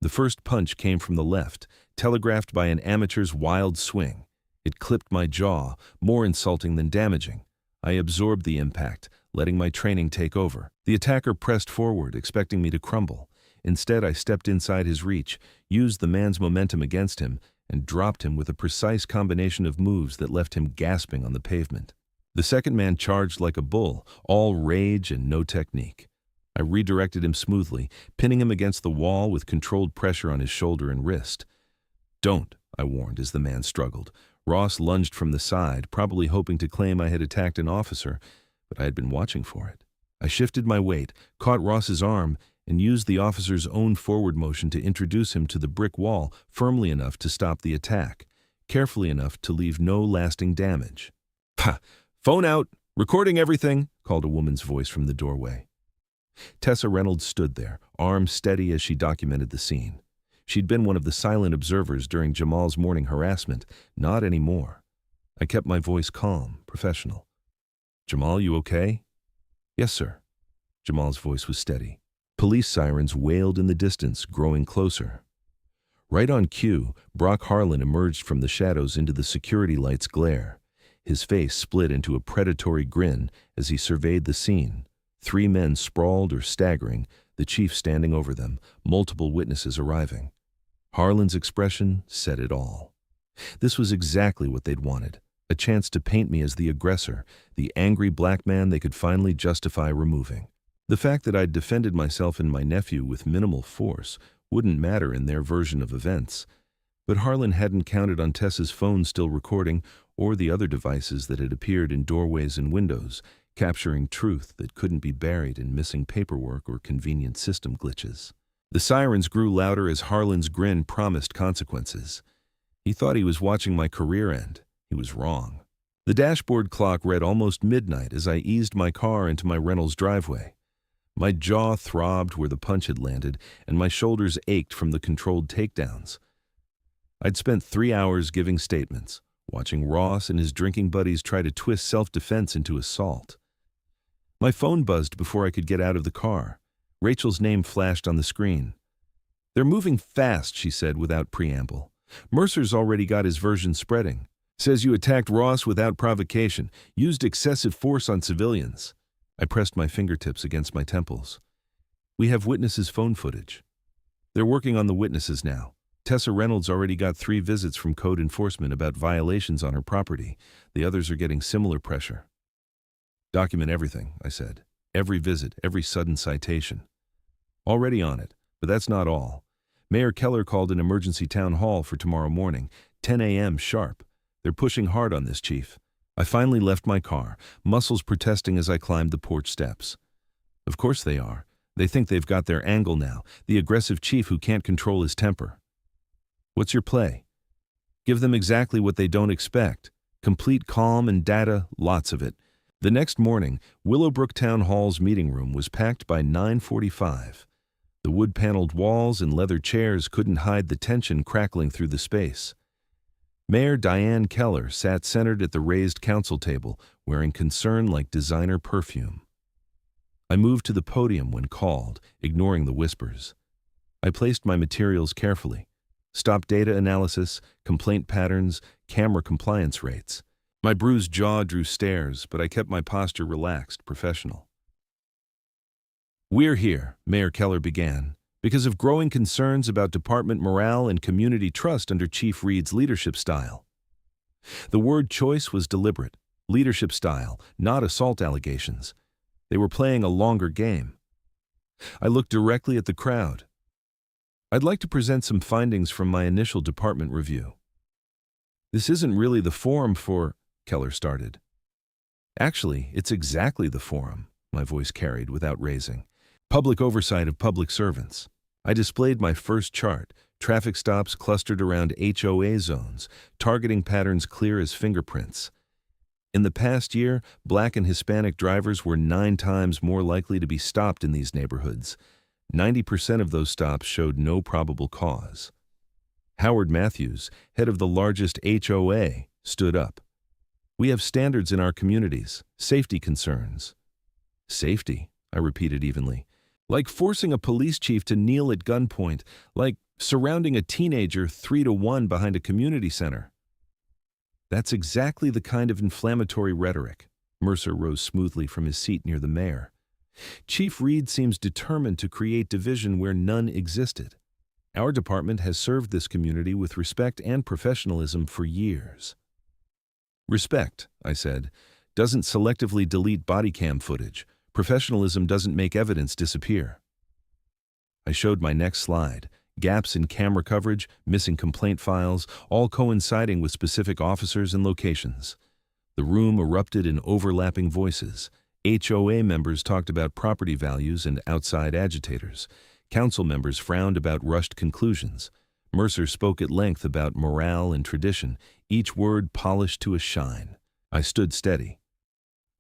The first punch came from the left, telegraphed by an amateur's wild swing. It clipped my jaw, more insulting than damaging. I absorbed the impact, letting my training take over. The attacker pressed forward, expecting me to crumble. Instead, I stepped inside his reach, used the man's momentum against him, and dropped him with a precise combination of moves that left him gasping on the pavement. The second man charged like a bull, all rage and no technique. I redirected him smoothly, pinning him against the wall with controlled pressure on his shoulder and wrist. "Don't," I warned as the man struggled. Ross lunged from the side, probably hoping to claim I had attacked an officer, but I had been watching for it. I shifted my weight, caught Ross's arm, and used the officer's own forward motion to introduce him to the brick wall firmly enough to stop the attack, carefully enough to leave no lasting damage. "Ha! Phone out! Recording everything!" called a woman's voice from the doorway. Tessa Reynolds stood there, arms steady as she documented the scene. She'd been one of the silent observers during Jamal's morning harassment, not anymore. I kept my voice calm, professional. "Jamal, you okay?" "Yes, sir." Jamal's voice was steady. Police sirens wailed in the distance, growing closer. Right on cue, Brock Harlan emerged from the shadows into the security light's glare. His face split into a predatory grin as he surveyed the scene. 3 men sprawled or staggering, the chief standing over them, multiple witnesses arriving. Harlan's expression said it all. This was exactly what they'd wanted, a chance to paint me as the aggressor, the angry black man they could finally justify removing. The fact that I'd defended myself and my nephew with minimal force wouldn't matter in their version of events, but Harlan hadn't counted on Tessa's phone still recording or the other devices that had appeared in doorways and windows, capturing truth that couldn't be buried in missing paperwork or convenient system glitches. The sirens grew louder as Harlan's grin promised consequences. He thought he was watching my career end. He was wrong. The dashboard clock read almost midnight as I eased my car into my Reynolds driveway. My jaw throbbed where the punch had landed, and my shoulders ached from the controlled takedowns. I'd spent 3 hours giving statements, watching Ross and his drinking buddies try to twist self-defense into assault. My phone buzzed before I could get out of the car. Rachel's name flashed on the screen. "They're moving fast," she said without preamble. "Mercer's already got his version spreading. Says you attacked Ross without provocation, used excessive force on civilians." I pressed my fingertips against my temples. "We have witnesses' phone footage. They're working on the witnesses now. Tessa Reynolds already got 3 visits from code enforcement about violations on her property. The others are getting similar pressure." "Document everything," I said. "Every visit, every sudden citation." "Already on it, but that's not all. Mayor Keller called an emergency town hall for tomorrow morning, 10 a.m. sharp. They're pushing hard on this, Chief." I finally left my car, muscles protesting as I climbed the porch steps. Of course they are. They think they've got their angle now, the aggressive chief who can't control his temper. "What's your play?" "Give them exactly what they don't expect. Complete calm and data, lots of it." The next morning, Willowbrook Town Hall's meeting room was packed by 9:45. The wood-paneled walls and leather chairs couldn't hide the tension crackling through the space. Mayor Diane Keller sat centered at the raised council table, wearing concern like designer perfume. I moved to the podium when called, ignoring the whispers. I placed my materials carefully. Stop data analysis, complaint patterns, camera compliance rates. My bruised jaw drew stares, but I kept my posture relaxed, professional. "We're here," Mayor Keller began, "because of growing concerns about department morale and community trust under Chief Reed's leadership style." The word choice was deliberate. Leadership style, not assault allegations. They were playing a longer game. I looked directly at the crowd. I'd like to present some findings from my initial department review. This isn't really the forum for, Keller started. Actually, it's exactly the forum, my voice carried without raising. Public oversight of public servants. I displayed my first chart, traffic stops clustered around HOA zones, targeting patterns clear as fingerprints. In the past year, Black and Hispanic drivers were 9 times more likely to be stopped in these neighborhoods. 90% of those stops showed no probable cause. Howard Matthews, head of the largest HOA, stood up. We have standards in our communities, safety concerns. Safety, I repeated evenly. Like forcing a police chief to kneel at gunpoint, like surrounding a teenager 3-to-1 behind a community center. That's exactly the kind of inflammatory rhetoric. Mercer rose smoothly from his seat near the mayor. Chief Reed seems determined to create division where none existed. Our department has served this community with respect and professionalism for years. Respect, I said, doesn't selectively delete body cam footage. Professionalism doesn't make evidence disappear. I showed my next slide. Gaps in camera coverage, missing complaint files, all coinciding with specific officers and locations. The room erupted in overlapping voices. HOA members talked about property values and outside agitators. Council members frowned about rushed conclusions. Mercer spoke at length about morale and tradition, each word polished to a shine. I stood steady.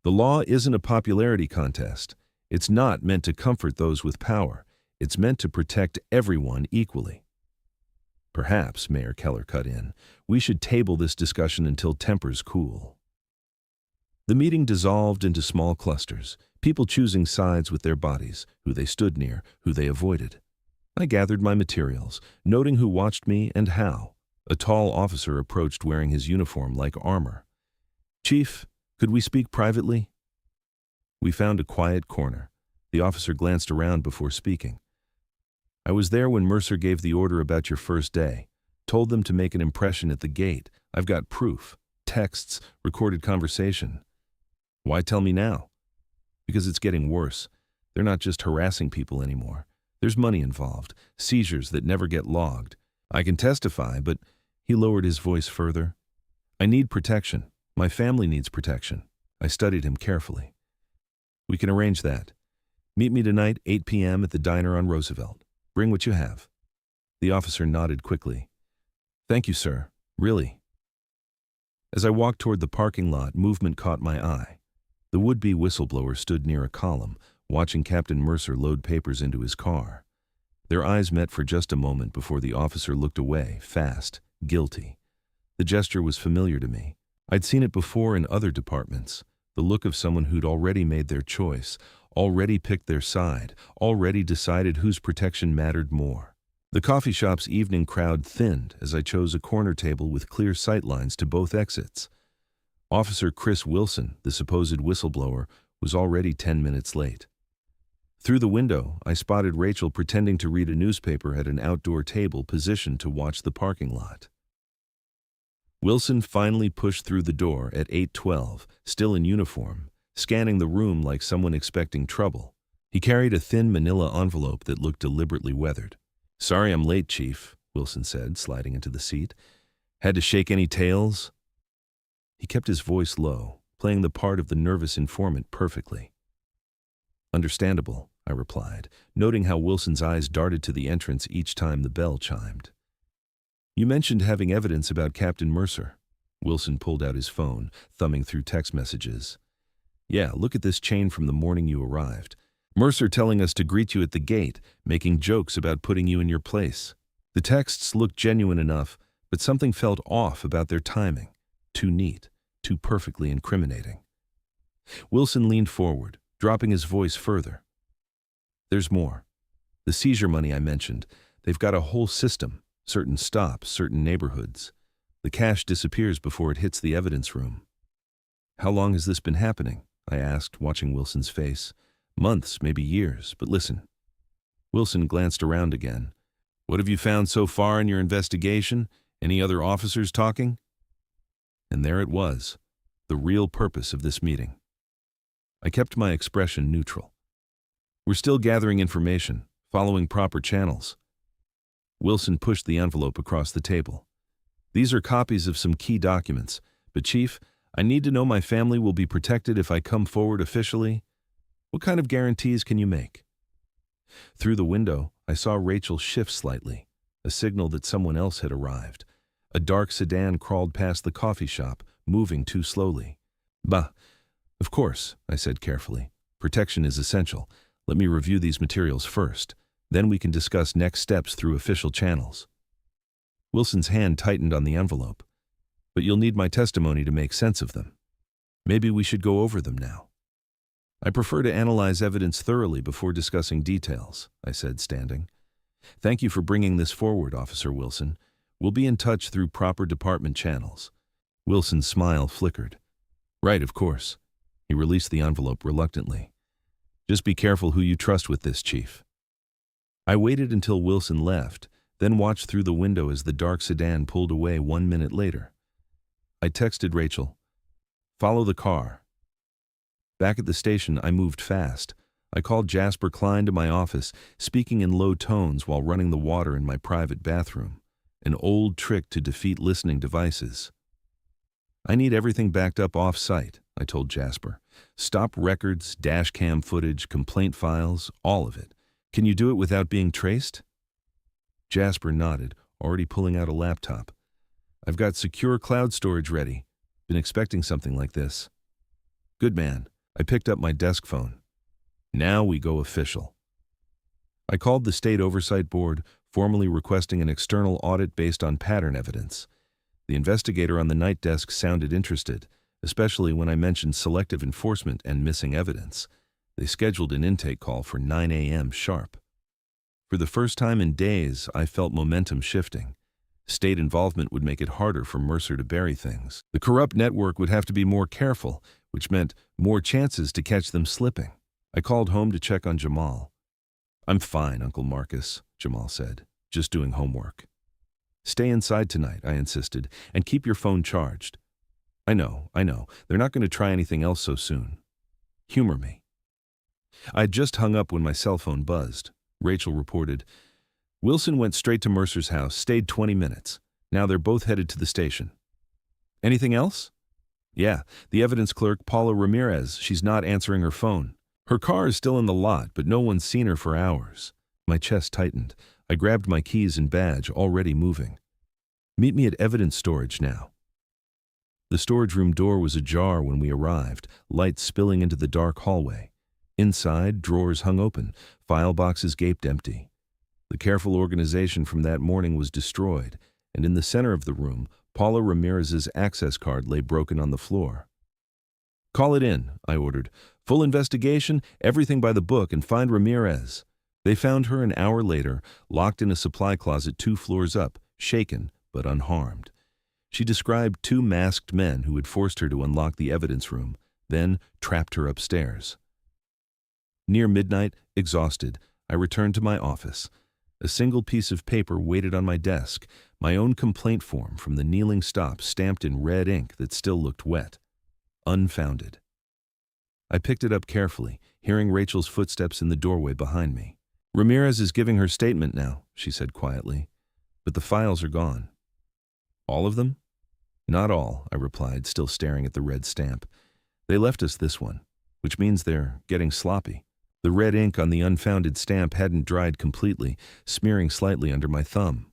The law isn't a popularity contest. It's not meant to comfort those with power. It's meant to protect everyone equally. Perhaps, Mayor Keller cut in, we should table this discussion until tempers cool. The meeting dissolved into small clusters, people choosing sides with their bodies, who they stood near, who they avoided. I gathered my materials, noting who watched me and how. A tall officer approached wearing his uniform like armor. Chief, could we speak privately? We found a quiet corner. The officer glanced around before speaking. I was there when Mercer gave the order about your first day. Told them to make an impression at the gate. I've got proof, texts, recorded conversation. Why tell me now? Because it's getting worse. They're not just harassing people anymore. There's money involved, seizures that never get logged. I can testify, but he lowered his voice further. I need protection. My family needs protection. I studied him carefully. We can arrange that. Meet me tonight, 8 p.m. at the diner on Roosevelt. Bring what you have. The officer nodded quickly. Thank you, sir. Really. As I walked toward the parking lot, movement caught my eye. The would-be whistleblower stood near a column, watching Captain Mercer load papers into his car. Their eyes met for just a moment before the officer looked away, fast, guilty. The gesture was familiar to me. I'd seen it before in other departments, the look of someone who'd already made their choice, already picked their side, already decided whose protection mattered more. The coffee shop's evening crowd thinned as I chose a corner table with clear sightlines to both exits. Officer Chris Wilson, the supposed whistleblower, was already 10 minutes late. Through the window, I spotted Rachel pretending to read a newspaper at an outdoor table positioned to watch the parking lot. Wilson finally pushed through the door at 8:12, still in uniform, scanning the room like someone expecting trouble. He carried a thin manila envelope that looked deliberately weathered. Sorry I'm late, Chief, Wilson said, sliding into the seat. Had to shake any tails? He kept his voice low, playing the part of the nervous informant perfectly. Understandable, I replied, noting how Wilson's eyes darted to the entrance each time the bell chimed. You mentioned having evidence about Captain Mercer. Wilson pulled out his phone, thumbing through text messages. Yeah, look at this chain from the morning you arrived. Mercer telling us to greet you at the gate, making jokes about putting you in your place. The texts looked genuine enough, but something felt off about their timing. Too neat, too perfectly incriminating. Wilson leaned forward, dropping his voice further. There's more. The seizure money I mentioned, they've got a whole system. Certain stops, certain neighborhoods. The cash disappears before it hits the evidence room. How long has this been happening? I asked, watching Wilson's face. Months, maybe years, but listen. Wilson glanced around again. What have you found so far in your investigation? Any other officers talking? And there it was, the real purpose of this meeting. I kept my expression neutral. We're still gathering information, following proper channels. Wilson pushed the envelope across the table. These are copies of some key documents, but Chief, I need to know my family will be protected if I come forward officially. What kind of guarantees can you make? Through the window, I saw Rachel shift slightly, a signal that someone else had arrived. A dark sedan crawled past the coffee shop, moving too slowly. Bah, of course, I said carefully. Protection is essential. Let me review these materials first. Then we can discuss next steps through official channels. Wilson's hand tightened on the envelope. But you'll need my testimony to make sense of them. Maybe we should go over them now. I prefer to analyze evidence thoroughly before discussing details, I said, standing. Thank you for bringing this forward, Officer Wilson. We'll be in touch through proper department channels. Wilson's smile flickered. Right, of course. He released the envelope reluctantly. Just be careful who you trust with this, Chief. I waited until Wilson left, then watched through the window as the dark sedan pulled away 1 minute later. I texted Rachel, "Follow the car." Back at the station, I moved fast. I called Jasper Klein to my office, speaking in low tones while running the water in my private bathroom, an old trick to defeat listening devices. I need everything backed up off-site, I told Jasper. Stop records, dash cam footage, complaint files, all of it. Can you do it without being traced? Jasper nodded, already pulling out a laptop. I've got secure cloud storage ready. Been expecting something like this. Good man. I picked up my desk phone. Now we go official. I called the State Oversight Board, formally requesting an external audit based on pattern evidence. The investigator on the night desk sounded interested, especially when I mentioned selective enforcement and missing evidence. They scheduled an intake call for 9 a.m. sharp. For the first time in days, I felt momentum shifting. State involvement would make it harder for Mercer to bury things. The corrupt network would have to be more careful, which meant more chances to catch them slipping. I called home to check on Jamal. I'm fine, Uncle Marcus, Jamal said. Just doing homework. Stay inside tonight, I insisted, and keep your phone charged. I know. They're not going to try anything else so soon. Humor me. I had just hung up when my cell phone buzzed. Rachel reported, Wilson went straight to Mercer's house, stayed 20 minutes. Now they're both headed to the station. Anything else? Yeah, the evidence clerk, Paula Ramirez, she's not answering her phone. Her car is still in the lot, but no one's seen her for hours. My chest tightened. I grabbed my keys and badge, already moving. Meet me at evidence storage now. The storage room door was ajar when we arrived, light spilling into the dark hallway. Inside, drawers hung open, file boxes gaped empty. The careful organization from that morning was destroyed, and in the center of the room, Paula Ramirez's access card lay broken on the floor. Call it in, I ordered. Full investigation, everything by the book, and find Ramirez. They found her an hour later, locked in a supply closet 2 floors up, shaken but unharmed. She described 2 masked men who had forced her to unlock the evidence room, then trapped her upstairs. Near midnight, exhausted, I returned to my office. A single piece of paper waited on my desk, my own complaint form from the kneeling stop stamped in red ink that still looked wet. Unfounded. I picked it up carefully, hearing Rachel's footsteps in the doorway behind me. Ramirez is giving her statement now, she said quietly, but the files are gone. All of them? Not all, I replied, still staring at the red stamp. They left us this one, which means they're getting sloppy. The red ink on the unfounded stamp hadn't dried completely, smearing slightly under my thumb.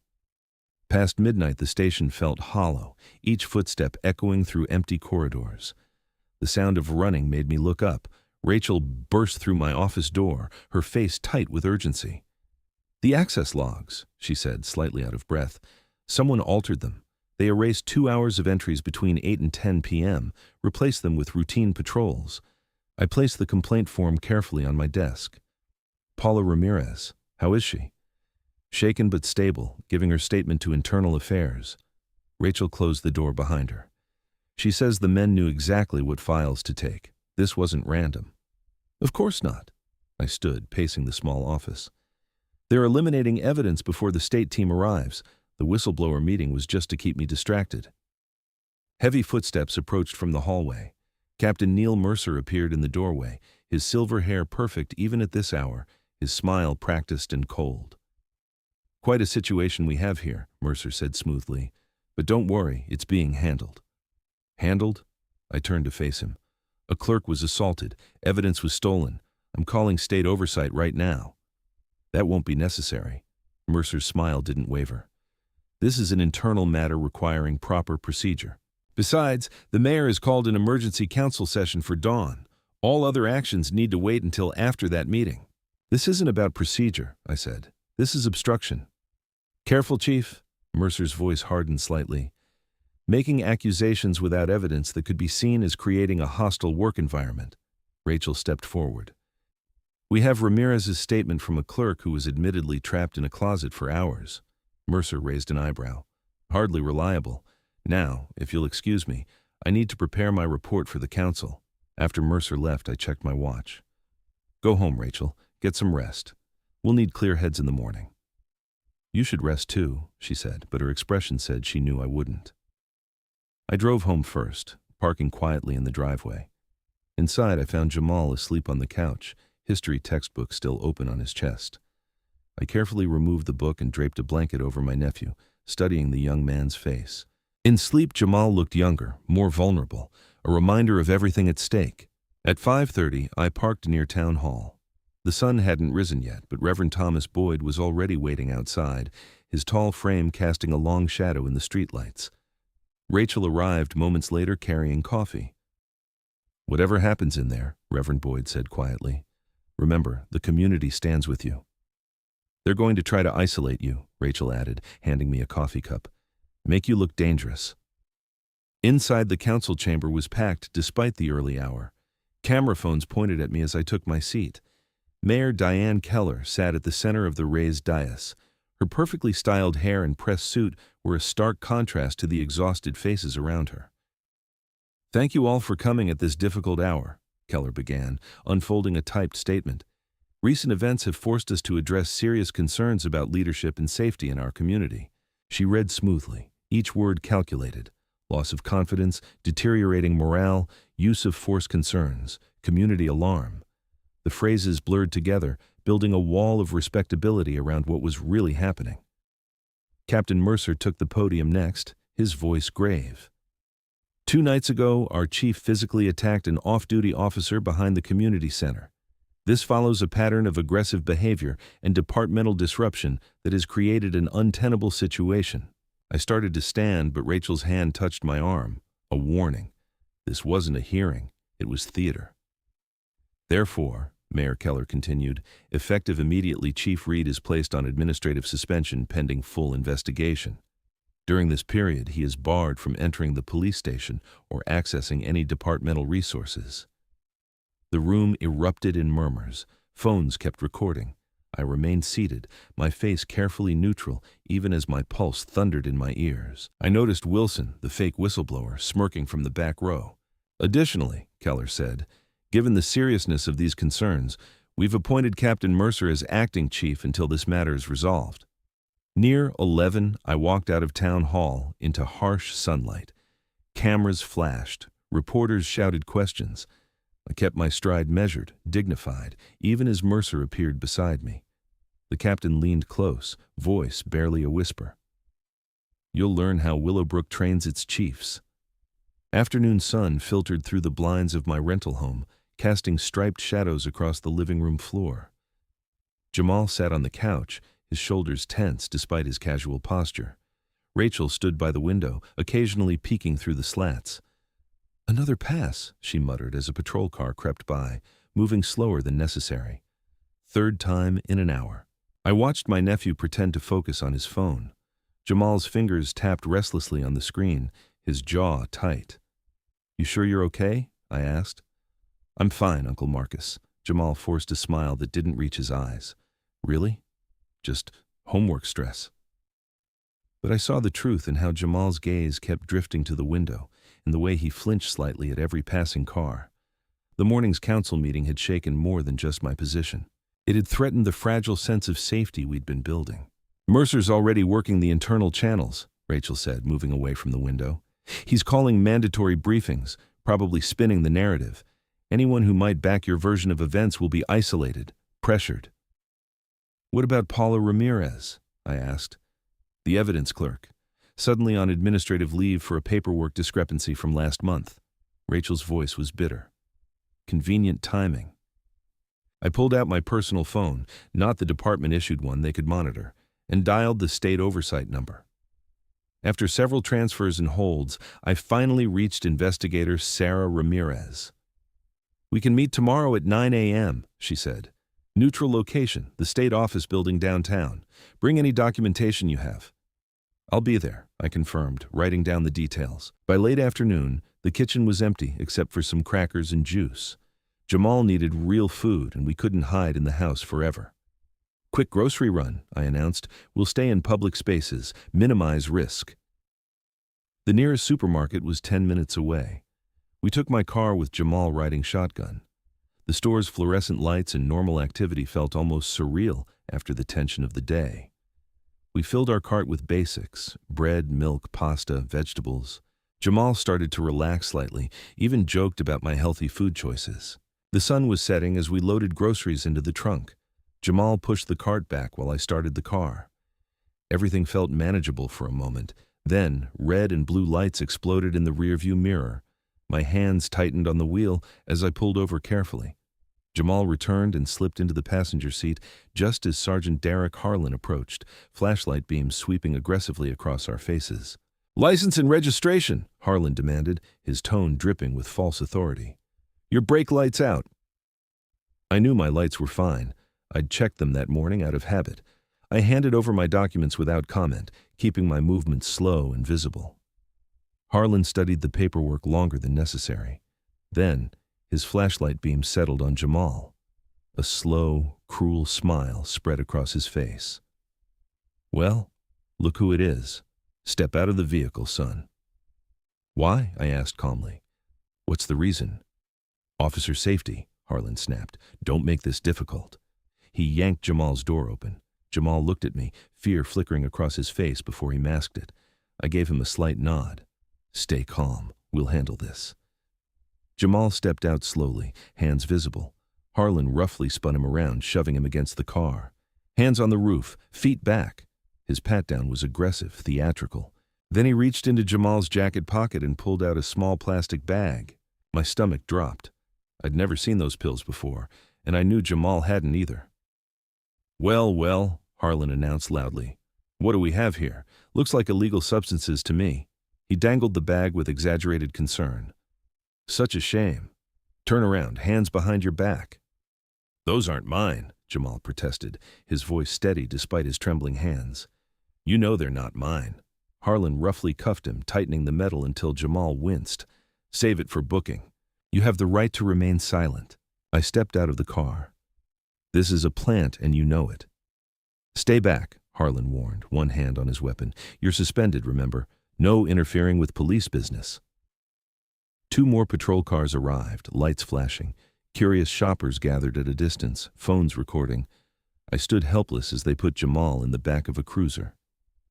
Past midnight, the station felt hollow, each footstep echoing through empty corridors. The sound of running made me look up. Rachel burst through my office door, her face tight with urgency. The access logs, she said, slightly out of breath. Someone altered them. They erased 2 hours of entries between 8 and 10 p.m., replaced them with routine patrols. I placed the complaint form carefully on my desk. Paula Ramirez, how is she? Shaken but stable, giving her statement to Internal Affairs. Rachel closed the door behind her. She says the men knew exactly what files to take. This wasn't random. Of course not. I stood, pacing the small office. They're eliminating evidence before the state team arrives. The whistleblower meeting was just to keep me distracted. Heavy footsteps approached from the hallway. Captain Neil Mercer appeared in the doorway, his silver hair perfect even at this hour, his smile practiced and cold. Quite a situation we have here, Mercer said smoothly. But don't worry, it's being handled. Handled? I turned to face him. A clerk was assaulted. Evidence was stolen. I'm calling state oversight right now. That won't be necessary. Mercer's smile didn't waver. This is an internal matter requiring proper procedure. Besides, the mayor has called an emergency council session for dawn. All other actions need to wait until after that meeting. This isn't about procedure, I said. This is obstruction. Careful, Chief. Mercer's voice hardened slightly. Making accusations without evidence that could be seen as creating a hostile work environment. Rachel stepped forward. We have Ramirez's statement from a clerk who was admittedly trapped in a closet for hours. Mercer raised an eyebrow. Hardly reliable. Now, if you'll excuse me, I need to prepare my report for the council. After Mercer left, I checked my watch. Go home, Rachel. Get some rest. We'll need clear heads in the morning. You should rest too, she said, but her expression said she knew I wouldn't. I drove home first, parking quietly in the driveway. Inside, I found Jamal asleep on the couch, history textbook still open on his chest. I carefully removed the book and draped a blanket over my nephew, studying the young man's face. In sleep, Jamal looked younger, more vulnerable, a reminder of everything at stake. At 5:30, I parked near Town Hall. The sun hadn't risen yet, but Reverend Thomas Boyd was already waiting outside, his tall frame casting a long shadow in the streetlights. Rachel arrived moments later carrying coffee. Whatever happens in there, Reverend Boyd said quietly, remember, the community stands with you. They're going to try to isolate you, Rachel added, handing me a coffee cup. Make you look dangerous. Inside, the council chamber was packed despite the early hour. Camera phones pointed at me as I took my seat. Mayor Diane Keller sat at the center of the raised dais. Her perfectly styled hair and pressed suit were a stark contrast to the exhausted faces around her. Thank you all for coming at this difficult hour, Keller began, unfolding a typed statement. Recent events have forced us to address serious concerns about leadership and safety in our community. She read smoothly, each word calculated. Loss of confidence, deteriorating morale, use of force concerns, community alarm. The phrases blurred together, building a wall of respectability around what was really happening. Captain Mercer took the podium next, his voice grave. 2 nights ago, our chief physically attacked an off-duty officer behind the community center. This follows a pattern of aggressive behavior and departmental disruption that has created an untenable situation. I started to stand, but Rachel's hand touched my arm, a warning. This wasn't a hearing, it was theater. Therefore, Mayor Keller continued, effective immediately, Chief Reed is placed on administrative suspension pending full investigation. During this period, he is barred from entering the police station or accessing any departmental resources. The room erupted in murmurs. Phones kept recording. I remained seated, my face carefully neutral, even as my pulse thundered in my ears. I noticed Wilson, the fake whistleblower, smirking from the back row. Additionally, Keller said, given the seriousness of these concerns, we've appointed Captain Mercer as acting chief until this matter is resolved. Near 11, I walked out of Town Hall into harsh sunlight. Cameras flashed. Reporters shouted questions. I kept my stride measured, dignified, even as Mercer appeared beside me. The captain leaned close, voice barely a whisper. You'll learn how Willowbrook trains its chiefs. Afternoon sun filtered through the blinds of my rental home, casting striped shadows across the living room floor. Jamal sat on the couch, his shoulders tense despite his casual posture. Rachel stood by the window, occasionally peeking through the slats. Another pass, she muttered as a patrol car crept by, moving slower than necessary. 3rd time in an hour. I watched my nephew pretend to focus on his phone. Jamal's fingers tapped restlessly on the screen, his jaw tight. You sure you're okay? I asked. I'm fine, Uncle Marcus. Jamal forced a smile that didn't reach his eyes. Really? Just homework stress. But I saw the truth in how Jamal's gaze kept drifting to the window, and the way he flinched slightly at every passing car. The morning's council meeting had shaken more than just my position. It had threatened the fragile sense of safety we'd been building. Mercer's already working the internal channels, Rachel said, moving away from the window. He's calling mandatory briefings, probably spinning the narrative. Anyone who might back your version of events will be isolated, pressured. What about Paula Ramirez? I asked. The evidence clerk. Suddenly on administrative leave for a paperwork discrepancy from last month. Rachel's voice was bitter. Convenient timing. I pulled out my personal phone, not the department-issued one they could monitor, and dialed the state oversight number. After several transfers and holds, I finally reached investigator Sarah Ramirez. "We can meet tomorrow at 9 a.m., she said. "Neutral location, the state office building downtown. Bring any documentation you have." "I'll be there," I confirmed, writing down the details. By late afternoon, the kitchen was empty except for some crackers and juice. Jamal needed real food, and we couldn't hide in the house forever. "Quick grocery run," I announced. "We'll stay in public spaces, minimize risk." The nearest supermarket was 10 minutes away. We took my car with Jamal riding shotgun. The store's fluorescent lights and normal activity felt almost surreal after the tension of the day. We filled our cart with basics: bread, milk, pasta, vegetables. Jamal started to relax slightly, even joked about my healthy food choices. The sun was setting as we loaded groceries into the trunk. Jamal pushed the cart back while I started the car. Everything felt manageable for a moment. Then, red and blue lights exploded in the rearview mirror. My hands tightened on the wheel as I pulled over carefully. Jamal returned and slipped into the passenger seat just as Sergeant Derek Harlan approached, flashlight beams sweeping aggressively across our faces. "License and registration," Harlan demanded, his tone dripping with false authority. "Your brake light's out." I knew my lights were fine. I'd checked them that morning out of habit. I handed over my documents without comment, keeping my movements slow and visible. Harlan studied the paperwork longer than necessary. Then, his flashlight beam settled on Jamal. A slow, cruel smile spread across his face. "Well, look who it is. Step out of the vehicle, son." "Why?" I asked calmly. "What's the reason?" "Officer safety," Harlan snapped. "Don't make this difficult." He yanked Jamal's door open. Jamal looked at me, fear flickering across his face before he masked it. I gave him a slight nod. "Stay calm. We'll handle this." Jamal stepped out slowly, hands visible. Harlan roughly spun him around, shoving him against the car. Hands on the roof, feet back. His pat-down was aggressive, theatrical. Then he reached into Jamal's jacket pocket and pulled out a small plastic bag. My stomach dropped. I'd never seen those pills before, and I knew Jamal hadn't either. "Well, well," Harlan announced loudly. "What do we have here? Looks like illegal substances to me." He dangled the bag with exaggerated concern. "Such a shame. Turn around, hands behind your back." "Those aren't mine," Jamal protested, his voice steady despite his trembling hands. "You know they're not mine." Harlan roughly cuffed him, tightening the metal until Jamal winced. "Save it for booking. You have the right to remain silent." I stepped out of the car. "This is a plant and you know it." "Stay back," Harlan warned, one hand on his weapon. "You're suspended, remember? No interfering with police business." 2 more patrol cars arrived, lights flashing. Curious shoppers gathered at a distance, phones recording. I stood helpless as they put Jamal in the back of a cruiser.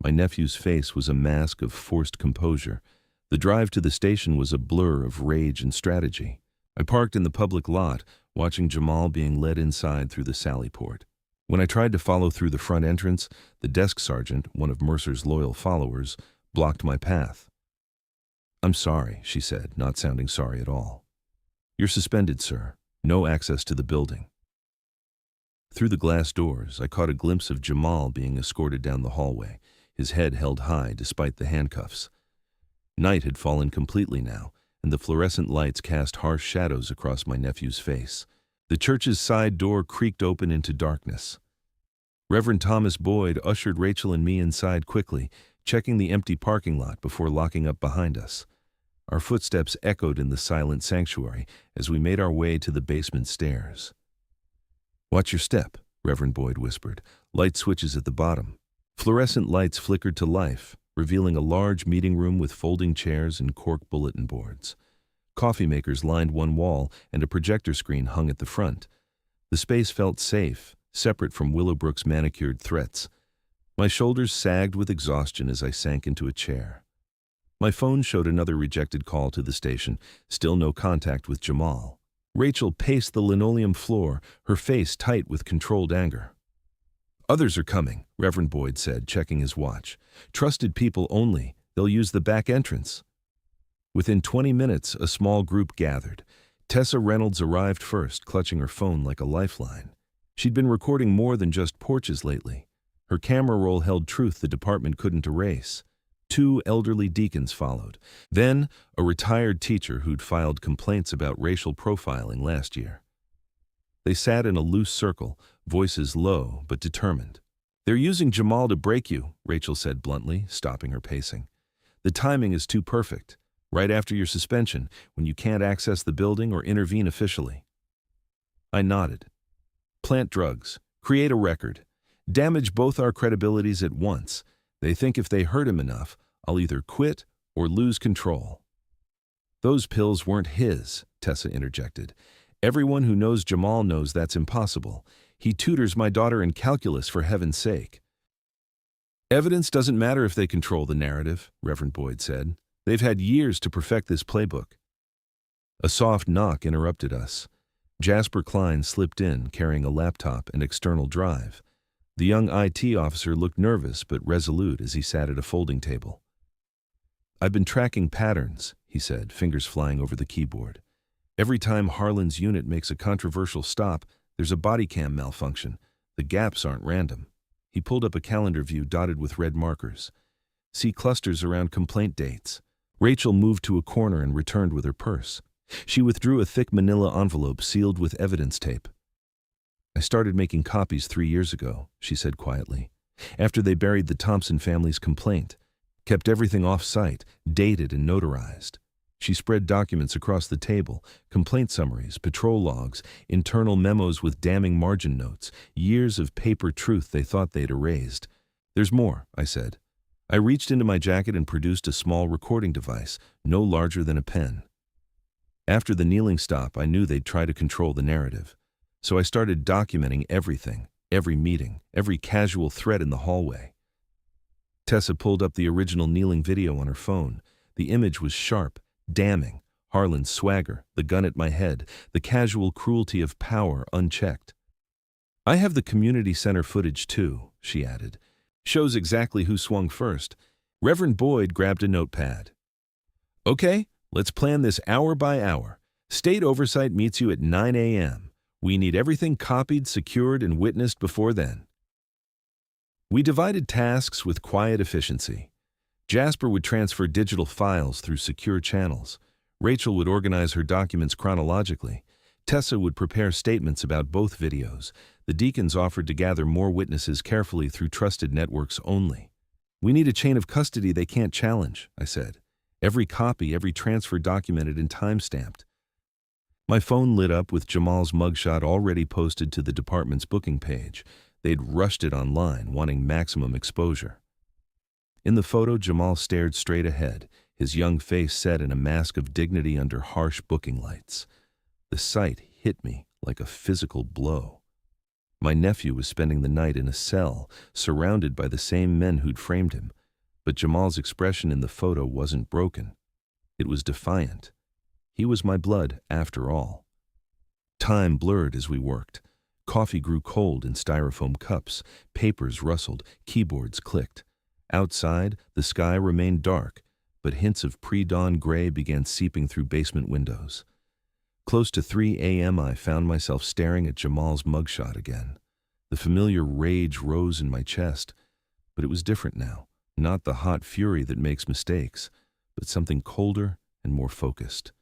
My nephew's face was a mask of forced composure. The drive to the station was a blur of rage and strategy. I parked in the public lot, watching Jamal being led inside through the sally port. When I tried to follow through the front entrance, the desk sergeant, one of Mercer's loyal followers, blocked my path. "I'm sorry," she said, not sounding sorry at all. "You're suspended, sir. No access to the building." Through the glass doors, I caught a glimpse of Jamal being escorted down the hallway, his head held high despite the handcuffs. Night had fallen completely now, and the fluorescent lights cast harsh shadows across my nephew's face. The church's side door creaked open into darkness. Reverend Thomas Boyd ushered Rachel and me inside quickly, checking the empty parking lot before locking up behind us. Our footsteps echoed in the silent sanctuary as we made our way to the basement stairs. "Watch your step," Reverend Boyd whispered. "Light switches at the bottom." Fluorescent lights flickered to life, revealing a large meeting room with folding chairs and cork bulletin boards. Coffee makers lined one wall, and a projector screen hung at the front. The space felt safe, separate from Willowbrook's manicured threats. My shoulders sagged with exhaustion as I sank into a chair. My phone showed another rejected call to the station, still no contact with Jamal. Rachel paced the linoleum floor, her face tight with controlled anger. Others are coming, Reverend Boyd said, checking his watch. Trusted people only. They'll use the back entrance. Within 20 minutes, a small group gathered. Tessa Reynolds arrived first, clutching her phone like a lifeline. She'd been recording more than just porches lately. Her camera roll held truth the department couldn't erase. 2 elderly deacons followed. Then, a retired teacher who'd filed complaints about racial profiling last year. They sat in a loose circle, voices low but determined. "They're using Jamal to break you," Rachel said bluntly, stopping her pacing. "The timing is too perfect, right after your suspension, when you can't access the building or intervene officially." I nodded. "Plant drugs, create a record, damage both our credibilities at once. They think if they hurt him enough, I'll either quit or lose control." "Those pills weren't his," Tessa interjected. "Everyone who knows Jamal knows that's impossible. He tutors my daughter in calculus, for heaven's sake." "Evidence doesn't matter if they control the narrative," Reverend Boyd said. "They've had years to perfect this playbook." A soft knock interrupted us. Jasper Klein slipped in, carrying a laptop and external drive. The young IT officer looked nervous but resolute as he sat at a folding table. "I've been tracking patterns," he said, fingers flying over the keyboard. "Every time Harlan's unit makes a controversial stop, there's a body cam malfunction. The gaps aren't random." He pulled up a calendar view dotted with red markers. "See clusters around complaint dates." Rachel moved to a corner and returned with her purse. She withdrew a thick manila envelope sealed with evidence tape. "I started making copies 3 years ago," she said quietly, "after they buried the Thompson family's complaint. Kept everything off-site, dated and notarized." She spread documents across the table, complaint summaries, patrol logs, internal memos with damning margin notes, years of paper truth they thought they'd erased. "There's more," I said. I reached into my jacket and produced a small recording device, no larger than a pen. After the kneeling stop, I knew they'd try to control the narrative. So I started documenting everything, every meeting, every casual threat in the hallway. Tessa pulled up the original kneeling video on her phone. The image was sharp, damning. Harlan's swagger, the gun at my head, the casual cruelty of power unchecked. "I have the community center footage too," she added. "Shows exactly who swung first." Reverend Boyd grabbed a notepad. "Okay, let's plan this hour by hour. State oversight meets you at 9 a.m. We need everything copied, secured, and witnessed before then." We divided tasks with quiet efficiency. Jasper would transfer digital files through secure channels. Rachel would organize her documents chronologically. Tessa would prepare statements about both videos. The deacons offered to gather more witnesses carefully through trusted networks only. "We need a chain of custody they can't challenge," I said. "Every copy, every transfer documented and time-stamped." My phone lit up with Jamal's mugshot already posted to the department's booking page. They'd rushed it online, wanting maximum exposure. In the photo, Jamal stared straight ahead, his young face set in a mask of dignity under harsh booking lights. The sight hit me like a physical blow. My nephew was spending the night in a cell, surrounded by the same men who'd framed him, but Jamal's expression in the photo wasn't broken. It was defiant. He was my blood, after all. Time blurred as we worked. Coffee grew cold in styrofoam cups, papers rustled, keyboards clicked. Outside, the sky remained dark, but hints of pre-dawn gray began seeping through basement windows. Close to 3 a.m. I found myself staring at Jamal's mugshot again. The familiar rage rose in my chest, but it was different now. Not the hot fury that makes mistakes, but something colder and more focused.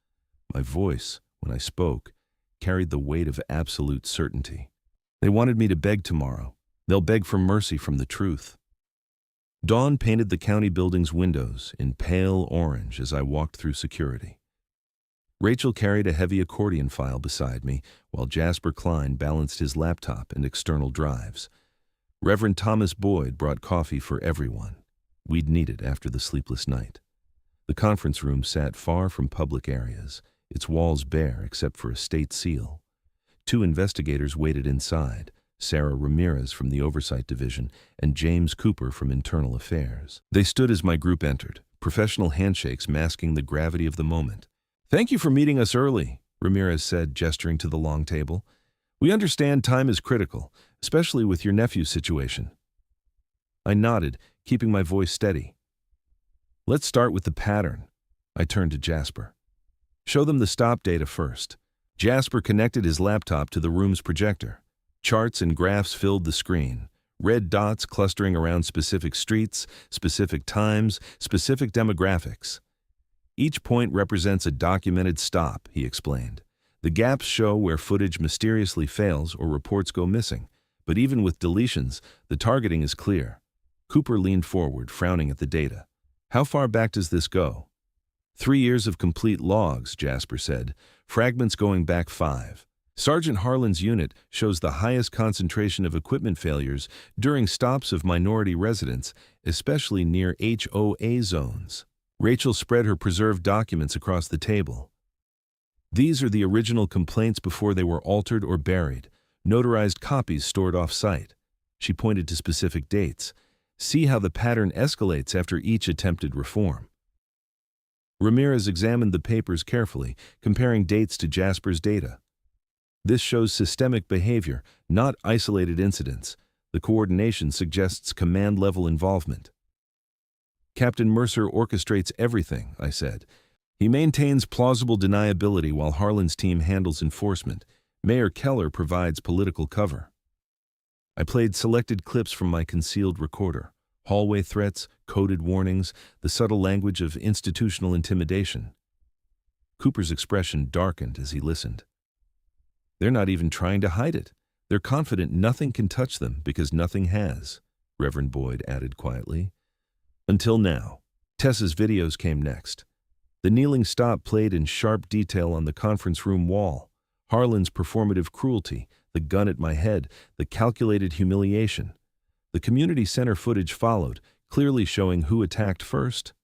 My voice, when I spoke, carried the weight of absolute certainty. "They wanted me to beg tomorrow. They'll beg for mercy from the truth." Dawn painted the county building's windows in pale orange as I walked through security. Rachel carried a heavy accordion file beside me, while Jasper Klein balanced his laptop and external drives. Reverend Thomas Boyd brought coffee for everyone. We'd need it after the sleepless night. The conference room sat far from public areas, its walls bare except for a state seal. 2 investigators waited inside, Sarah Ramirez from the Oversight Division and James Cooper from Internal Affairs. They stood as my group entered, professional handshakes masking the gravity of the moment. "Thank you for meeting us early," Ramirez said, gesturing to the long table. "We understand time is critical, especially with your nephew's situation. I nodded, keeping my voice steady. Let's start with the pattern. I turned to Jasper. Show them the stop data first. Jasper connected his laptop to the room's projector. Charts and graphs filled the screen. Red dots clustering around specific streets, specific times, specific demographics. Each point represents a documented stop, he explained. The gaps show where footage mysteriously fails or reports go missing. But even with deletions, the targeting is clear. Cooper leaned forward, frowning at the data. How far back does this go? 3 years of complete logs, Jasper said, fragments going back 5. Sergeant Harlan's unit shows the highest concentration of equipment failures during stops of minority residents, especially near HOA zones. Rachel spread her preserved documents across the table. These are the original complaints before they were altered or buried, notarized copies stored off-site. She pointed to specific dates. See how the pattern escalates after each attempted reform. Ramirez examined the papers carefully, comparing dates to Jasper's data. This shows systemic behavior, not isolated incidents. The coordination suggests command-level involvement. Captain Mercer orchestrates everything, I said. He maintains plausible deniability while Harlan's team handles enforcement. Mayor Keller provides political cover. I played selected clips from my concealed recorder. Hallway threats, coded warnings, the subtle language of institutional intimidation. Cooper's expression darkened as he listened. They're not even trying to hide it. They're confident nothing can touch them because nothing has, Reverend Boyd added quietly. Until now. Tessa's videos came next. The kneeling stop played in sharp detail on the conference room wall. Harlan's performative cruelty, the gun at my head, the calculated humiliation. The community center footage followed, clearly showing who attacked first.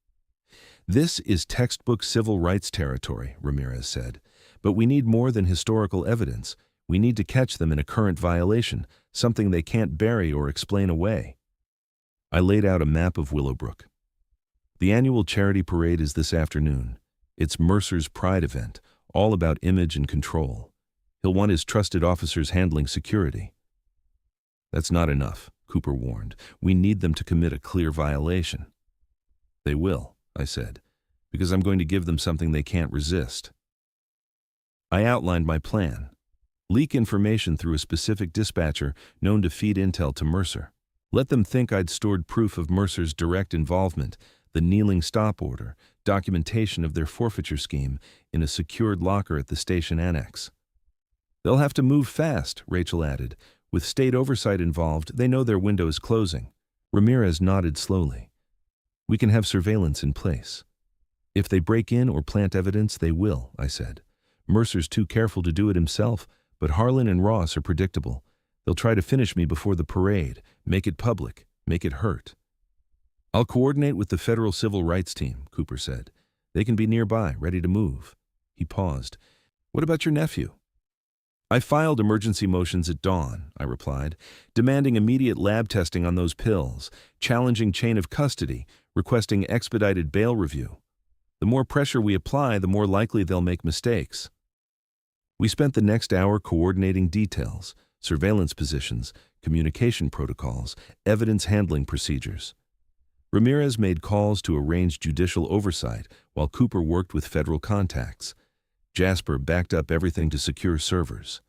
This is textbook civil rights territory, Ramirez said. But we need more than historical evidence. We need to catch them in a current violation, something they can't bury or explain away. I laid out a map of Willowbrook. The annual charity parade is this afternoon. It's Mercer's Pride event, all about image and control. He'll want his trusted officers handling security. That's not enough, Cooper warned. We need them to commit a clear violation. They will, I said, because I'm going to give them something they can't resist. I outlined my plan. Leak information through a specific dispatcher known to feed intel to Mercer. Let them think I'd stored proof of Mercer's direct involvement, the kneeling stop order, documentation of their forfeiture scheme in a secured locker at the station annex. They'll have to move fast, Rachel added. With state oversight involved, they know their window is closing. Ramirez nodded slowly. We can have surveillance in place. If they break in or plant evidence, they will, I said. Mercer's too careful to do it himself, but Harlan and Ross are predictable. They'll try to finish me before the parade, make it public, make it hurt. I'll coordinate with the federal civil rights team, Cooper said. They can be nearby, ready to move. He paused. What about your nephew? I filed emergency motions at dawn, I replied, demanding immediate lab testing on those pills, challenging chain of custody, requesting expedited bail review. The more pressure we apply, the more likely they'll make mistakes. We spent the next hour coordinating details, surveillance positions, communication protocols, evidence handling procedures. Ramirez made calls to arrange judicial oversight while Cooper worked with federal contacts. Jasper backed up everything to secure servers.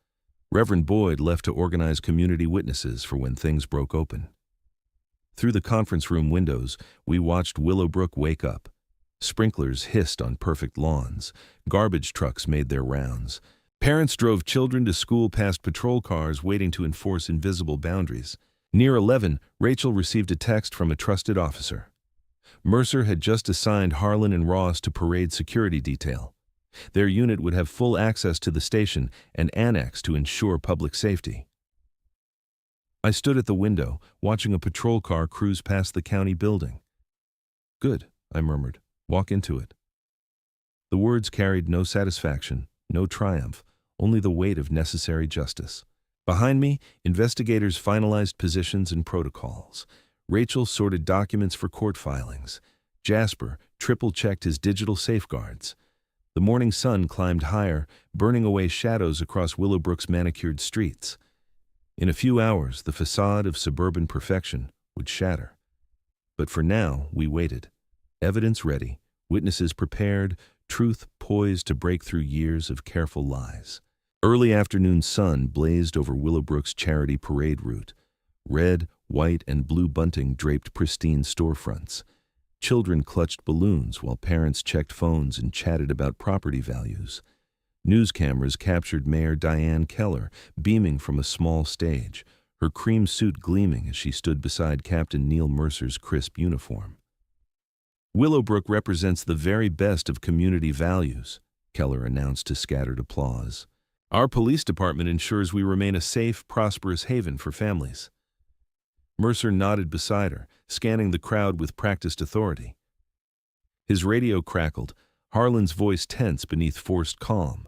Reverend Boyd left to organize community witnesses for when things broke open. Through the conference room windows, we watched Willowbrook wake up. Sprinklers hissed on perfect lawns. Garbage trucks made their rounds. Parents drove children to school past patrol cars waiting to enforce invisible boundaries. Near 11, Rachel received a text from a trusted officer. Mercer had just assigned Harlan and Ross to parade security detail. Their unit would have full access to the station and annex to ensure public safety. I stood at the window, watching a patrol car cruise past the county building. Good, I murmured. Walk into it. The words carried no satisfaction, no triumph, only the weight of necessary justice. Behind me, investigators finalized positions and protocols. Rachel sorted documents for court filings. Jasper triple-checked his digital safeguards. The morning sun climbed higher, burning away shadows across Willowbrook's manicured streets. In a few hours, the facade of suburban perfection would shatter. But for now, we waited. Evidence ready, witnesses prepared, truth poised to break through years of careful lies. Early afternoon sun blazed over Willowbrook's charity parade route. Red, white, and blue bunting draped pristine storefronts. Children clutched balloons while parents checked phones and chatted about property values. News cameras captured Mayor Diane Keller beaming from a small stage, her cream suit gleaming as she stood beside Captain Neil Mercer's crisp uniform. "Willowbrook represents the very best of community values," Keller announced to scattered applause. "Our police department ensures we remain a safe, prosperous haven for families." Mercer nodded beside her, scanning the crowd with practiced authority. His radio crackled, Harlan's voice tense beneath forced calm.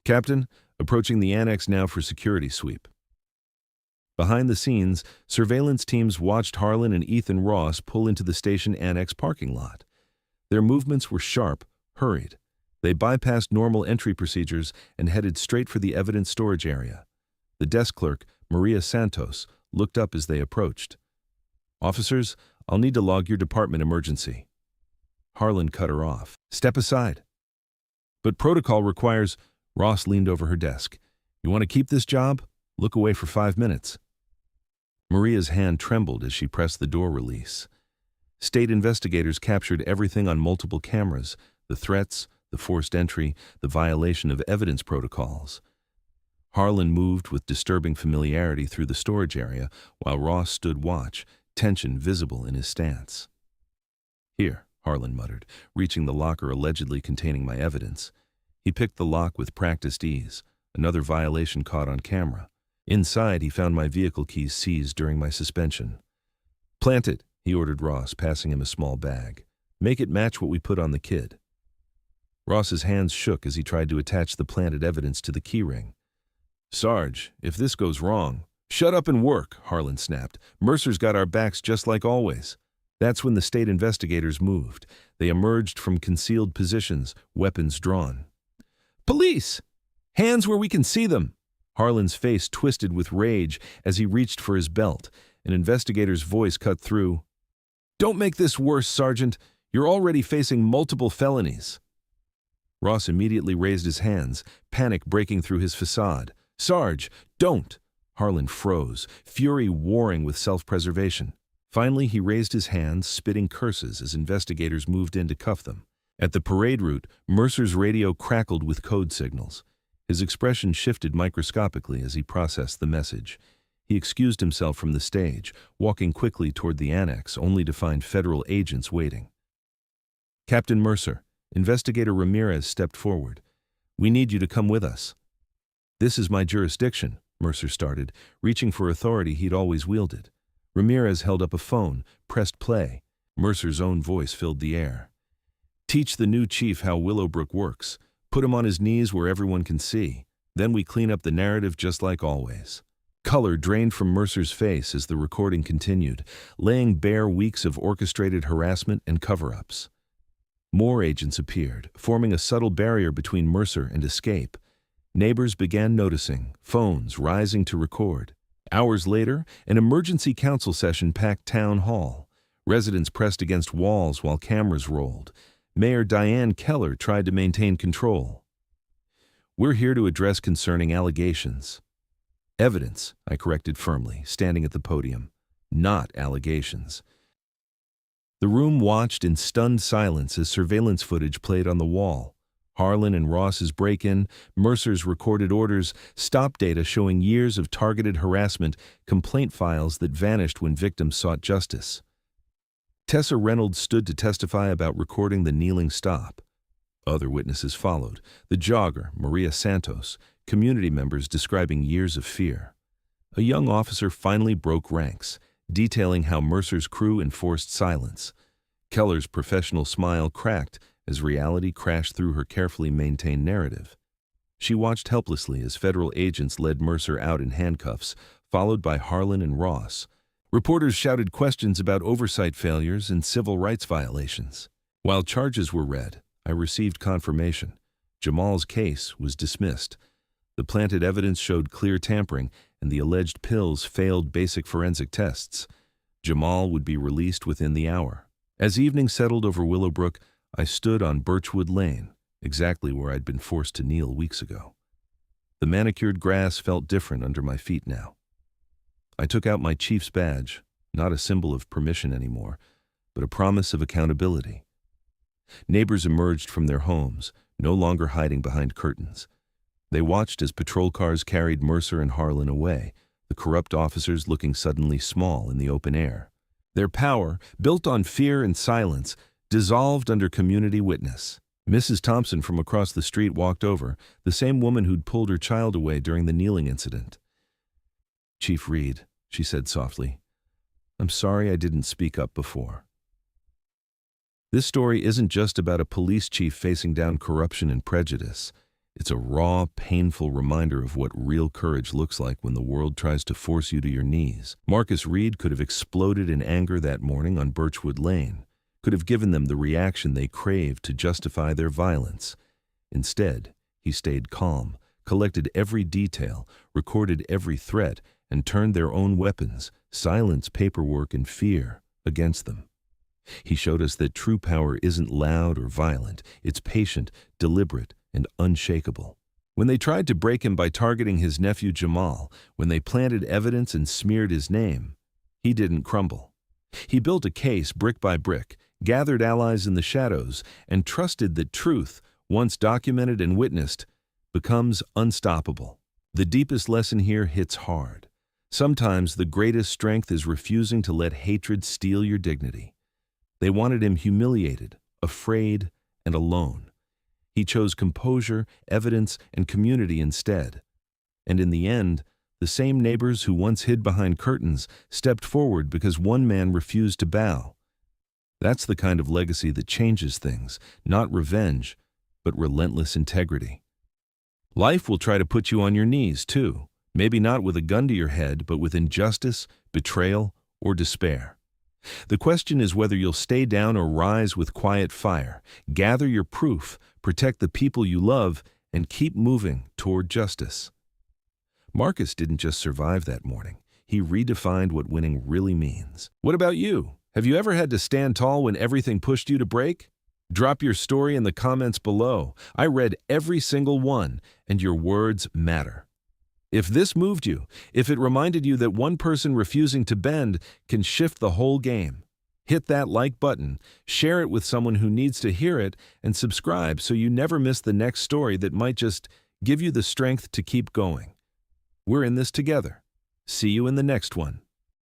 "Captain, approaching the annex now for security sweep." Behind the scenes, surveillance teams watched Harlan and Ethan Ross pull into the station annex parking lot. Their movements were sharp, hurried. They bypassed normal entry procedures and headed straight for the evidence storage area. The desk clerk, Maria Santos, looked up as they approached. "Officers, I'll need to log your department emergency." Harlan cut her off. "Step aside." "But protocol requires—" Ross leaned over her desk. "You want to keep this job? Look away for 5 minutes." Maria's hand trembled as she pressed the door release. State investigators captured everything on multiple cameras, the threats, the forced entry, the violation of evidence protocols. Harlan moved with disturbing familiarity through the storage area while Ross stood watch, tension visible in his stance. "Here," Harlan muttered, reaching the locker allegedly containing my evidence. He picked the lock with practiced ease, another violation caught on camera. Inside, he found my vehicle keys seized during my suspension. "Plant it," he ordered Ross, passing him a small bag. "Make it match what we put on the kid." Ross's hands shook as he tried to attach the planted evidence to the keyring. "Sarge, if this goes wrong—" "Shut up and work," Harlan snapped. "Mercer's got our backs just like always." That's when the state investigators moved. They emerged from concealed positions, weapons drawn. "Police! Hands where we can see them!" Harlan's face twisted with rage as he reached for his belt. An investigator's voice cut through. "Don't make this worse, Sergeant. You're already facing multiple felonies." Ross immediately raised his hands, panic breaking through his facade. "Sarge, don't!" Harlan froze, fury warring with self-preservation. Finally, he raised his hands, spitting curses as investigators moved in to cuff them. At the parade route, Mercer's radio crackled with code signals. His expression shifted microscopically as he processed the message. He excused himself from the stage, walking quickly toward the annex, only to find federal agents waiting. "Captain Mercer," Investigator Ramirez stepped forward. "We need you to come with us." "This is my jurisdiction," Mercer started, reaching for authority he'd always wielded. Ramirez held up a phone, pressed play. Mercer's own voice filled the air. "Teach the new chief how Willowbrook works. Put him on his knees where everyone can see. Then we clean up the narrative just like always." Color drained from Mercer's face as the recording continued, laying bare weeks of orchestrated harassment and cover-ups. More agents appeared, forming a subtle barrier between Mercer and escape. Neighbors began noticing, phones rising to record. Hours later, an emergency council session packed town hall. Residents pressed against walls while cameras rolled. Mayor Diane Keller tried to maintain control. "We're here to address concerning allegations." "Evidence," I corrected firmly, standing at the podium. "Not allegations." The room watched in stunned silence as surveillance footage played on the wall. Harlan and Ross's break-in, Mercer's recorded orders, stop data showing years of targeted harassment, complaint files that vanished when victims sought justice. Tessa Reynolds stood to testify about recording the kneeling stop. Other witnesses followed, the jogger, Maria Santos, community members describing years of fear. A young officer finally broke ranks, detailing how Mercer's crew enforced silence. Keller's professional smile cracked as reality crashed through her carefully maintained narrative. She watched helplessly as federal agents led Mercer out in handcuffs, followed by Harlan and Ross. Reporters shouted questions about oversight failures and civil rights violations. While charges were read, I received confirmation. Jamal's case was dismissed. The planted evidence showed clear tampering, and the alleged pills failed basic forensic tests. Jamal would be released within the hour. As evening settled over Willowbrook, I stood on Birchwood Lane, exactly where I'd been forced to kneel weeks ago. The manicured grass felt different under my feet now. I took out my chief's badge, not a symbol of permission anymore, but a promise of accountability. Neighbors emerged from their homes, no longer hiding behind curtains. They watched as patrol cars carried Mercer and Harlan away, the corrupt officers looking suddenly small in the open air. Their power, built on fear and silence, dissolved under community witness. Mrs. Thompson from across the street walked over, the same woman who'd pulled her child away during the kneeling incident. "Chief Reed," she said softly, "I'm sorry I didn't speak up before." This story isn't just about a police chief facing down corruption and prejudice. It's a raw, painful reminder of what real courage looks like when the world tries to force you to your knees. Marcus Reed could have exploded in anger that morning on Birchwood Lane, could have given them the reaction they craved to justify their violence. Instead, he stayed calm, collected every detail, recorded every threat, and turned their own weapons, silence, paperwork, and fear, against them. He showed us that true power isn't loud or violent. It's patient, deliberate, and unshakable. When they tried to break him by targeting his nephew Jamal, when they planted evidence and smeared his name, he didn't crumble. He built a case brick by brick, gathered allies in the shadows, and trusted that truth, once documented and witnessed, becomes unstoppable. The deepest lesson here hits hard. Sometimes the greatest strength is refusing to let hatred steal your dignity. They wanted him humiliated, afraid, and alone. He chose composure, evidence, and community instead. And in the end, the same neighbors who once hid behind curtains stepped forward because one man refused to bow. That's the kind of legacy that changes things, not revenge, but relentless integrity. Life will try to put you on your knees, too. Maybe not with a gun to your head, but with injustice, betrayal, or despair. The question is whether you'll stay down or rise with quiet fire, gather your proof, protect the people you love, and keep moving toward justice. Marcus didn't just survive that morning. He redefined what winning really means. What about you? Have you ever had to stand tall when everything pushed you to break? Drop your story in the comments below. I read every single one, and your words matter. If this moved you, if it reminded you that one person refusing to bend can shift the whole game, hit that like button, share it with someone who needs to hear it, and subscribe so you never miss the next story that might just give you the strength to keep going. We're in this together. See you in the next one.